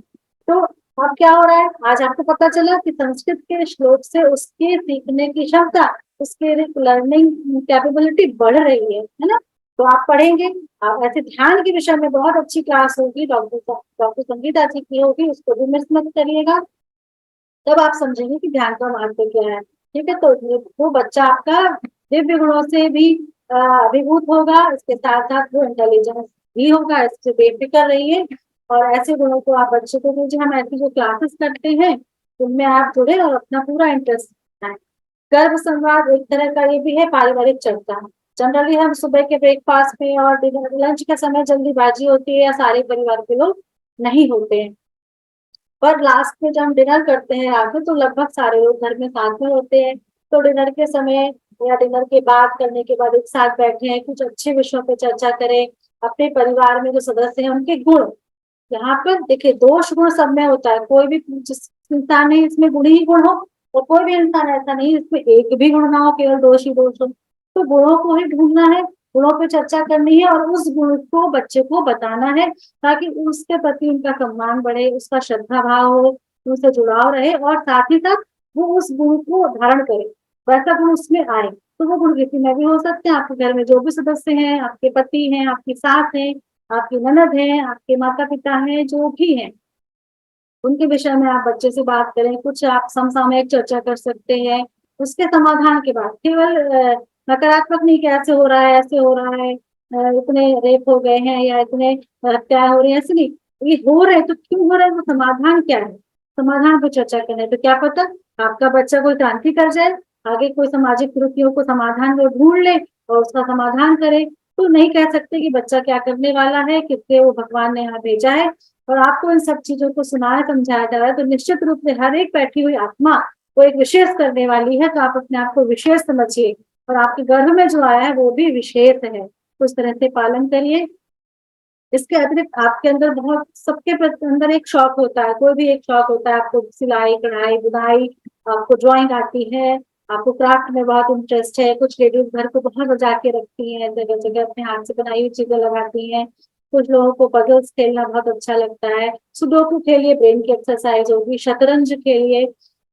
तो अब क्या हो रहा है, आज आपको पता चला कि संस्कृत के श्लोक से उसके सीखने की क्षमता, उसके लर्निंग कैपेबिलिटी बढ़ रही है ना। तो आप पढ़ेंगे, आप ऐसे ध्यान के विषय में बहुत अच्छी क्लास होगी, डॉक्टर संगीता जी की होगी, उसको भी मिस मत करिएगा, तब आप समझेंगे कि ध्यान का महत्व क्या है, ठीक है। तो वो बच्चा आपका दिव्य गुणों से भी अभिभूत होगा, इसके साथ साथ वो इंटेलिजेंस भी होगा, इससे बेफिक्र रहिए। और ऐसे गुणों को आप बच्चे को दीजिए, हम ऐसी जो क्लासेस करते हैं उनमें आप जुड़े और अपना पूरा इंटरेस्ट दिखाएं। गर्भ संवाद एक तरह का ये भी है पारिवारिक चर्चा। जनरली हम सुबह के ब्रेकफास्ट में और डिनर लंच के समय जल्दीबाजी होती है या सारे परिवार के लोग नहीं होते हैं, पर लास्ट में जब हम डिनर करते हैं आगे, तो लगभग सारे लोग घर में साथ में होते हैं। तो डिनर के समय या डिनर के बाद करने के बाद एक साथ बैठे हैं, कुछ अच्छे विषयों पे चर्चा करें, अपने परिवार में जो सदस्य हैं उनके गुण। यहाँ पर देखिए दोष गुण सब में होता है, कोई भी जिस इंसान नहीं इसमें गुण ही गुण हो, और कोई भी इंसान ऐसा नहीं इसमें एक भी गुण ना हो, केवल दोष ही दोष हो। तो गुणों को ही ढूंढना है, गुणों पे चर्चा करनी है और उस गुण को बच्चे को बताना है, ताकि उसके प्रति उनका सम्मान बढ़े, उसका श्रद्धा भाव हो, उनसे जुड़ाव रहे और साथ ही साथ वो उस गुण को धारण करे, वैसा गुण उसमें आए। तो वो गुण किसी में भी हो सकते हैं, आपके घर में जो भी सदस्य हैं, आपके पति हैं, आपकी सास है, आपकी ननद है, आपके माता पिता हैं, जो भी हैं, उनके विषय में आप बच्चे से बात करें, कुछ आप समसामयिक चर्चा कर सकते हैं। उसके समाधान के बाद केवल नकारात्मक नहीं कि ऐसे हो रहा है, ऐसे हो रहा है, इतने रेप हो गए हैं या इतने हत्याएं हो रही है, ऐसे नहीं। ये हो रहे तो क्यों हो रहे हैं, वो समाधान क्या है, समाधान पर चर्चा करें। तो क्या पता आपका बच्चा कोई क्रांति कर जाए, आगे कोई सामाजिक कुरीतियों को समाधान में ढूंढ ले और उसका समाधान करे। तो नहीं कह सकते कि बच्चा क्या करने वाला है, किससे वो भगवान ने यहाँ भेजा है। और आपको इन सब चीजों को सुनाया समझाया जा रहा है तो निश्चित रूप से हर एक बैठी हुई आत्मा को एक विशेष करने वाली है, तो आप अपने आप को विशेष समझिए और आपके गर्भ में जो आया है वो भी विशेष है, तो उस तरह से पालन करिए। इसके अतिरिक्त आपके अंदर बहुत सबके अंदर एक शौक होता है, कोई भी एक शौक होता है, आपको सिलाई कढ़ाई बुनाई, आपको ड्राइंग आती है, आपको क्राफ्ट में बहुत इंटरेस्ट है। कुछ लेडीज घर को बहुत सजा के रखती हैं, जगह जगह अपने हाथ से बनाई हुई चीजें लगाती हैं। कुछ लोगों को पजल्स खेलना बहुत अच्छा लगता है, सुडोकू खेलिए, ब्रेन की एक्सरसाइज होगी, शतरंज खेलिए।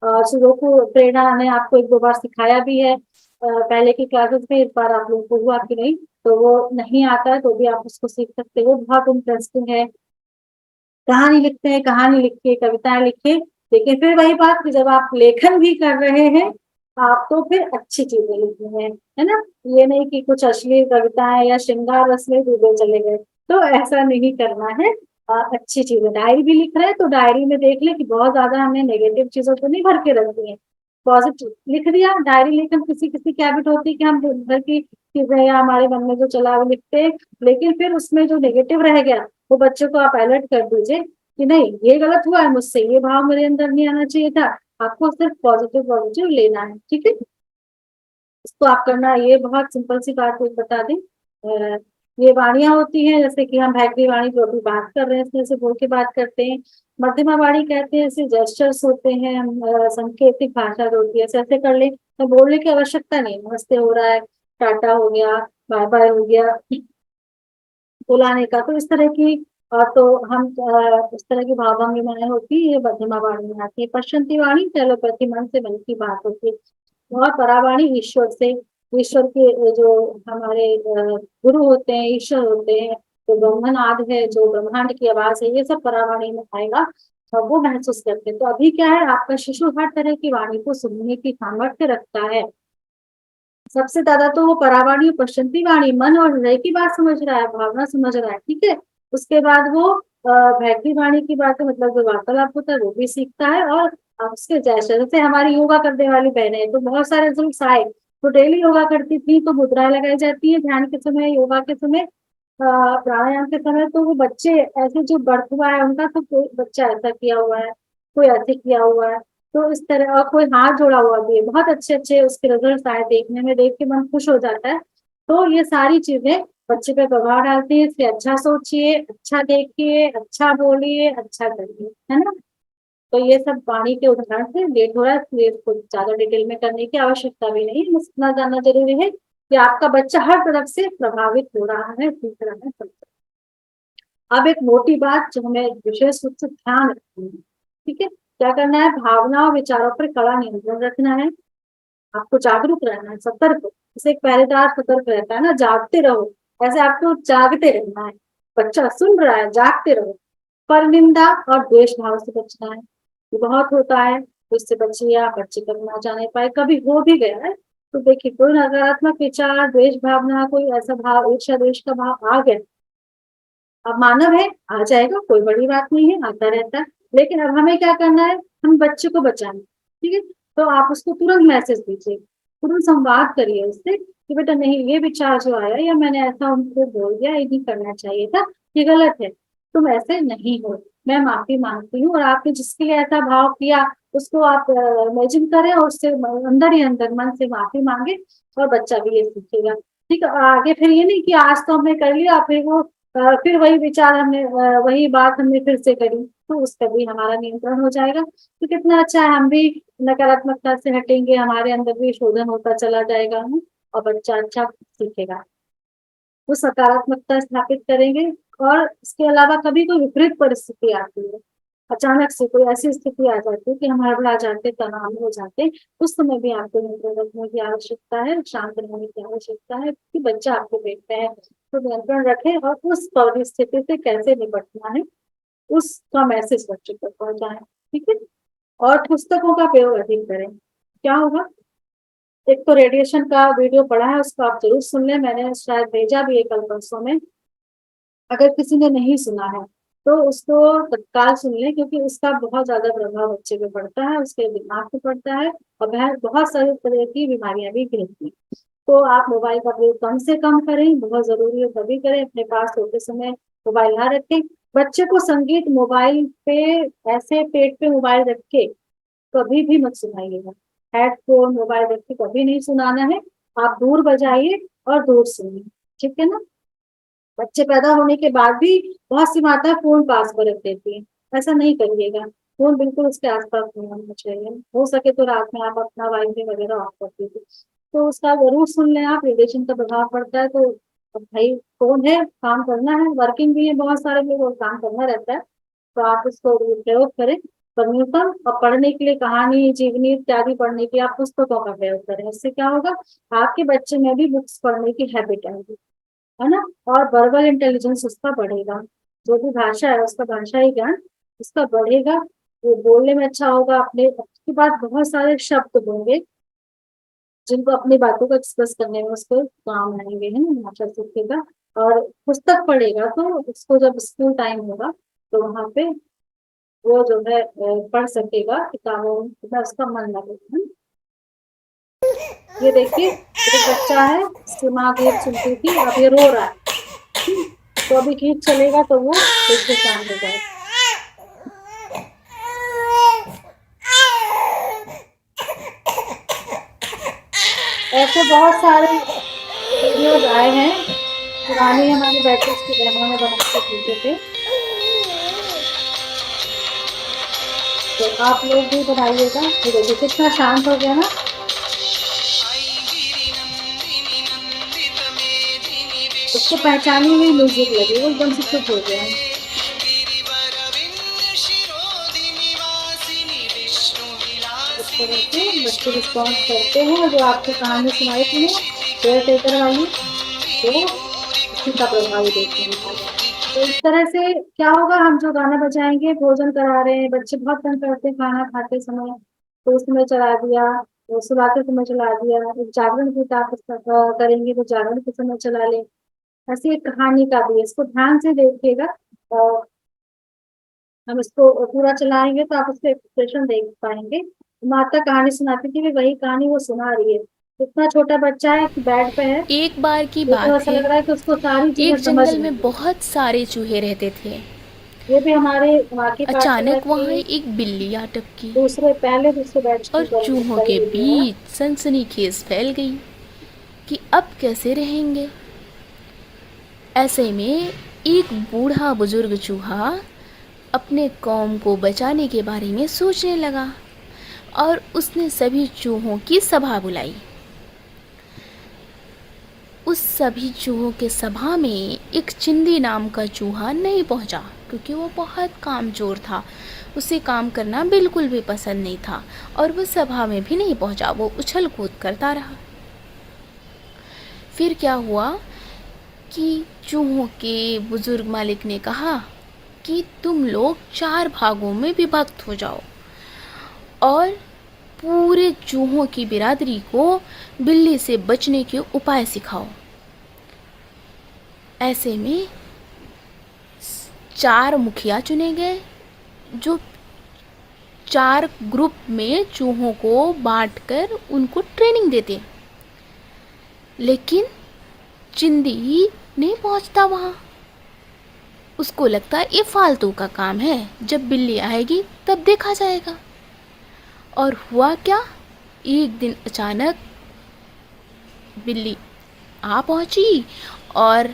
सुडोकू प्रेरणा ने आपको एक दो बार सिखाया भी है पहले की क्लासेस में, इस बार आप लोगों को हुआ कि नहीं, तो वो नहीं आता है तो भी आप उसको सीख सकते हो, बहुत इंटरेस्टिंग है। कहानी लिखते हैं, कहानी लिखिए, कविताएं लिखिए। लेकिन फिर वही बात कि जब आप लेखन भी कर रहे हैं आप, तो फिर अच्छी चीजें लिखनी है ना। ये नहीं कि कुछ अश्लील कविताएं या श्रृंगार रस में डूबे चले गए, तो ऐसा नहीं करना है। अच्छी चीजें, डायरी भी लिख रहे हैं तो डायरी में देख ले कि बहुत ज्यादा हमने नेगेटिव चीजों को नहीं भर के रख दी है, पॉजिटिव लिख दिया। डायरी लेखन किसी किसी की हैबिट होती है कि हम दिन भर की चीजें या हमारे मन में जो चला वो लिखते हैं, लेकिन फिर उसमें जो नेगेटिव रह गया वो बच्चों को आप अलर्ट कर दीजिए कि नहीं ये गलत हुआ है मुझसे, ये भाव मेरे अंदर नहीं आना चाहिए था। आपको सिर्फ पॉजिटिव पॉजिटिव लेना है, ठीक है। इसको आप करना, ये बहुत सिंपल सी बात एक बता दें। ये वाणियां होती हैं, जैसे कि हम भैरवी वाणी जो अभी बात कर रहे हैं इसमें से बोल के बात करते हैं। मध्यमा वाणी कहते हैं, इसे जेस्चर्स होते हैं, हम सांकेतिक भाषा जो होती है, ऐसे ऐसे कर ले तो बोलने की आवश्यकता नहीं, नमस्ते हो रहा है, टाटा हो गया, बाय बाय हो गया, बुलाने का, तो इस तरह की तो हम इस तरह की भाव भंगिमाएं होती है, ये मध्यमा वाणी में आती है। पश्चंती वाणी टेलोपैथी, मन से मन की बात होती है। और परावाणी ईश्वर से, ईश्वर के जो हमारे गुरु होते हैं, ईश्वर होते हैं, जो ब्रह्मनाद है, जो ब्रह्मांड की आवाज है, ये सब परावाणी में आएगा और वो महसूस करते हैं। तो अभी क्या है, आपका शिशु हर तरह की वाणी को सुनने की सामर्थ्य रखता है। सबसे ज्यादा तो वो परावाणी और पश्चंती वाणी, मन और हृदय की बात समझ रहा है, भावना समझ रहा है, ठीक है। उसके बाद वो भैरवी वाणी की बात है, मतलब जो वार्तालाप होता है वो भी सीखता है। और उसके जैसे जैसे हमारी योगा करने वाली बहनें हैं, तो बहुत सारे रिजल्ट आए। तो डेली योगा करती थी तो मुद्राएं लगाई जाती है ध्यान के समय, योगा के समय, प्राणायाम के समय। तो वो बच्चे ऐसे जो बर्थ हुआ है उनका, तो कोई बच्चा ऐसा किया हुआ है, कोई ऐसे किया हुआ है, तो इस तरह, और कोई हाथ जोड़ा हुआ भी है, बहुत अच्छे अच्छे उसके रिजल्ट आए, देखने में देख के मन खुश हो जाता है। तो ये सारी चीजें बच्चे पे प्रभाव डालती है, इसलिए अच्छा सोचिए, अच्छा देखिए, अच्छा बोलिए, अच्छा करिए, है ना। तो ये सब वाणी के उदाहरण से लेट हो रहा है, इसलिए इसको ज्यादा डिटेल में करने की आवश्यकता भी नहीं है, बस इतना जानना जरूरी है कि आपका बच्चा हर तरफ से प्रभावित हो रहा है, ठीक तरह से चल रहा है। अब एक मोटी बात जो हमें विशेष रूप से ध्यान रखनी है, ठीक है, क्या करना है, भावना और विचारों पर कड़ा नियंत्रण रखना है। आपको जागरूक रहना है, सतर्क। जैसे एक पहरेदार सतर्क रहता है ना, जागते रहो, ऐसे आपको जागते रहना है। बच्चा सुन रहा है, जागते रहो। पर निंदा और द्वेष भाव से बचना है, ये बहुत होता है, तो इससे बचिए। आप बच्चे तक ना जाने पाए, कभी हो भी गया है तो देखिए, कोई नकारात्मक विचार, द्वेष भावना, कोई ऐसा भाव, ईर्ष्या द्वेष का भाव आ गया, अब मानव है, आ जाएगा, कोई बड़ी बात नहीं है, आता रहता है। लेकिन अब हमें क्या करना है, हम बच्चे को बचाना, ठीक है। तो आप उसको तुरंत मैसेज दीजिए, तुरंत संवाद करिए उससे कि बेटा नहीं, ये विचार जो आया या मैंने ऐसा उनको बोल दिया, ये नहीं करना चाहिए था, ये गलत है, तुम ऐसे नहीं हो, मैं माफी मांगती हूँ। और आपने जिसके लिए ऐसा भाव किया उसको आप इमेजिन करें और उससे अंदर ही अंदर मन से माफी मांगे, और बच्चा भी ये सीखेगा। ठीक है, आगे फिर ये नहीं कि आज तो हमने कर लिया फिर वो फिर वही विचार हमने वही बात हमने फिर से करी, तो उस पर भी हमारा नियंत्रण हो जाएगा। तो कितना अच्छा है, हम भी नकारात्मकता से हटेंगे, हमारे अंदर भी शोधन होता चला जाएगा, और बच्चा अच्छा सीखेगा। वो सकारात्मकता स्थापित करेंगे। और इसके अलावा कभी कोई विपरीत परिस्थिति आती है, अचानक से कोई ऐसी स्थिति आ जाती है कि हम हड़बड़ा जाते, तनाव में हो जाते, उस समय भी आपको नियंत्रण रखने की आवश्यकता है, शांत रहने की आवश्यकता है, कि बच्चा आपको देख रहे हैं, तो नियंत्रण रखें और उस परिस्थिति से कैसे निपटना है उसका मैसेज बच्चों तक पहुंचाएं। ठीक है। और पुस्तकों का प्रयोग अधिक करें। क्या होगा, एक तो रेडिएशन का वीडियो पड़ा है, उसको आप जरूर सुन लें, मैंने शायद भेजा भी है कल परसों में। अगर किसी ने नहीं सुना है तो उसको तत्काल सुन लें, क्योंकि उसका बहुत ज्यादा प्रभाव बच्चे पे पड़ता है, उसके दिमाग पे पड़ता है, और वह बहुत सारी तरह की बीमारियां भी गिरती हैं। तो आप मोबाइल का प्रयोग कम से कम करें, बहुत जरूरी है तभी करें, अपने पास होते समय मोबाइल ना रखें। बच्चे को संगीत मोबाइल पे ऐसे पेट पे मोबाइल रख के कभी भी मत सुनाइएगा। हेडफोन मोबाइल रख के कभी नहीं सुनाना है। आप दूर बजाइए और दूर सुनिए। ठीक है ना। बच्चे पैदा होने के बाद भी बहुत सी माता फोन पास पर रख देती है, ऐसा नहीं करिएगा। फोन बिल्कुल उसके आसपास नहीं होना चाहिए। हो सके तो रात में आप अपना वाईफाई वगैरह ऑफ कर दीजिए, तो उसका जरूर सुन लें आप। रेडिएशन का प्रभाव पड़ता है तो अब भाई फोन है, काम करना है, वर्किंग भी है बहुत सारे लोग और काम करना रहता है, तो आप उसको प्रयोग करें। पर न्यूनतम, और पढ़ने के लिए कहानी जीवनी इत्यादि पढ़ने के लिए आप पुस्तकों का प्रयोग करें। इससे क्या होगा, आपके बच्चे में भी बुक्स पढ़ने की हैबिट आएगी, है ना। और वर्बल इंटेलिजेंस उसका बढ़ेगा, जो भी भाषा है उसका भाषाई ज्ञान उसका बढ़ेगा। वो बोलने में अच्छा होगा, अपने उसके बाद बहुत सारे शब्द होंगे जिनको अपनी बातों को एक्सप्रेस करने में उसको काम आएंगे, है ना, भाषा सीखेगा। और पुस्तक पढ़ेगा तो उसको जब स्कूल टाइम होगा तो वहां पे वो जो है पढ़ सकेगा किताबों में, उसका मन लगेगा। ये देखिए, एक बच्चा है, इसकी माँ गीत सुनती थी, अब ये रो रहा है। तो अभी गीत चलेगा तो वो फिर से शांत हो जाएगा। ऐसे बहुत सारे वीडियोज आए हैं, पुरानी हमारे बैचेस की बहनों ने बना के भेजे थे, तो आप लोग भी बनाइएगा। ये देखिए कितना शांत हो गया ना। उसको पहचानी हुई म्यूजिक लगी, वो एकदम से चुप हो गया। इस तरह से बच्चे रिस्पॉन्स करते हैं। जो आपको कहानी सुनाई थी ना केयर टेकर वाली, तो उसी का प्रभाव देखने में आ गया। तो इस तरह से क्या होगा, हम जो गाना बजाएंगे, भोजन करा रहे हैं, बच्चे बहुत तंग करते हैं खाना खाते समय, तो उसमें चला दिया, तो सुलाते समय चला दिया। एक जागरण की आप करेंगे तो जागरण के समय चला ले। ऐसी एक कहानी का भी है, इसको ध्यान से देखिएगा। और हम इसको पूरा चलाएंगे तो आप उसके एक्सप्रेशन देख पाएंगे। माता कहानी सुनाती थी, वही कहानी वो सुना रही है। इतना छोटा बच्चा है कि बेड पे है, एक बार की ये तो बात ऐसा है, लग रहा है कि उसको सारी चीजें एक समझ जंगल में में आई। बहुत सारे चूहे रहते थे। ये भी हमारे वहाँ की पाठशाला अचानक वहाँ की एक बिल्ली आ टपकी पहले दूसरे बैच की और चूहों करी के वीडियो है। बीच सनसनीखेज फैल गई कि अब कैसे रहेंगे। ऐसे में एक बूढ़ा बुजुर्ग चूहा अपने कौम को बचाने के बारे में सोचने लगा और उसने सभी चूहों की सभा बुलाई। उस सभी चूहों के सभा में एक चिंदी नाम का चूहा नहीं पहुंचा, क्योंकि वो बहुत कामचोर था, उसे काम करना बिल्कुल भी पसंद नहीं था और वो सभा में भी नहीं पहुंचा, वो उछल कूद करता रहा। फिर क्या हुआ कि चूहों के बुजुर्ग मालिक ने कहा कि तुम लोग 4 भागों में विभक्त हो जाओ और पूरे चूहों की बिरादरी को बिल्ली से बचने के उपाय सिखाओ। ऐसे में 4 मुखिया चुने गए जो 4 ग्रुप में चूहों को बांटकर उनको ट्रेनिंग देते। लेकिन चिंदी नहीं पहुंचता वहाँ, उसको लगता ये फालतू का काम है, जब बिल्ली आएगी तब देखा जाएगा। और हुआ क्या, एक दिन अचानक बिल्ली आ पहुंची और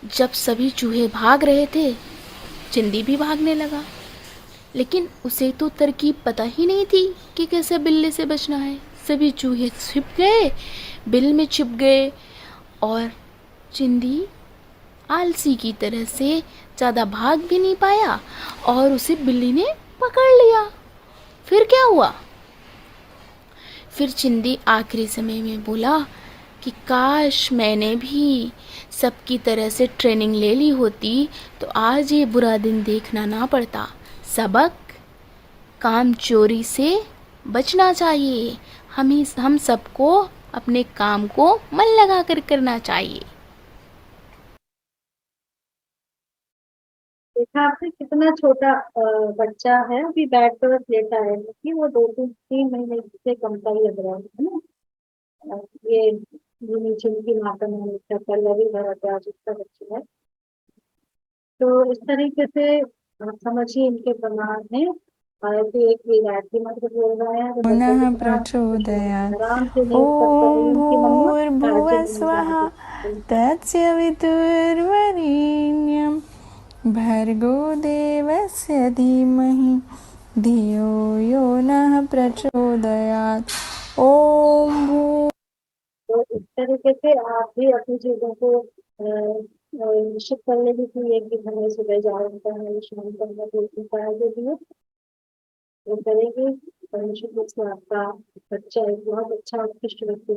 जब सभी चूहे भाग रहे थे, चिंदी भी भागने लगा। लेकिन उसे तो तरकीब पता ही नहीं थी कि कैसे बिल्ली से बचना है। सभी चूहे छिप गए, बिल में छिप गए, और चिंदी आलसी की तरह से ज़्यादा भाग भी नहीं पाया और उसे बिल्ली ने पकड़ लिया। फिर क्या हुआ? फिर चिंदी आखिरी समय में बोला कि काश मैंने भी सबकी तरह से ट्रेनिंग ले ली होती तो आज ये बुरा दिन देखना ना पड़ता। सबक, काम चोरी से बचना चाहिए। हम सबको अपने काम को मन लगा कर करना चाहिए। देखा आपने कितना छोटा बच्चा है, अभी बेड पर बस लेटा है, कि वो 2 3 महीने से कम का ही लग रहा है ना। ये नीचे की माता ने लिखा पल्लवी भरद्वाज उसका बच्चा है। तो इस तरीके से आप समझिए इनके प्रमाण है। कि एक गायत्री मंत्र बोल रहा है तो बच्चा पुनः कितना खुश हो रहा है, प्रचोदयात् आराम से नींद तक कर रही ॐ है उनकी मम्मा, गायत्री भूर्भुवस्वः मंत्र। तत्सवितुर्वरेण्यं भर्गो देवस्य धीमहि धियो यो नः प्रचोदयात् ॐ भू तो इस तरीके से आप भी अपनी चीजों को निश्चित कर लेंगे कि एक दिन हमें सुबह जागरण करना, शाम करना, तो उपाय जो भी है वो करेंगे। और निश्चित रूप से आपका बच्चा एक बहुत अच्छा उत्कृष्ट व्यक्ति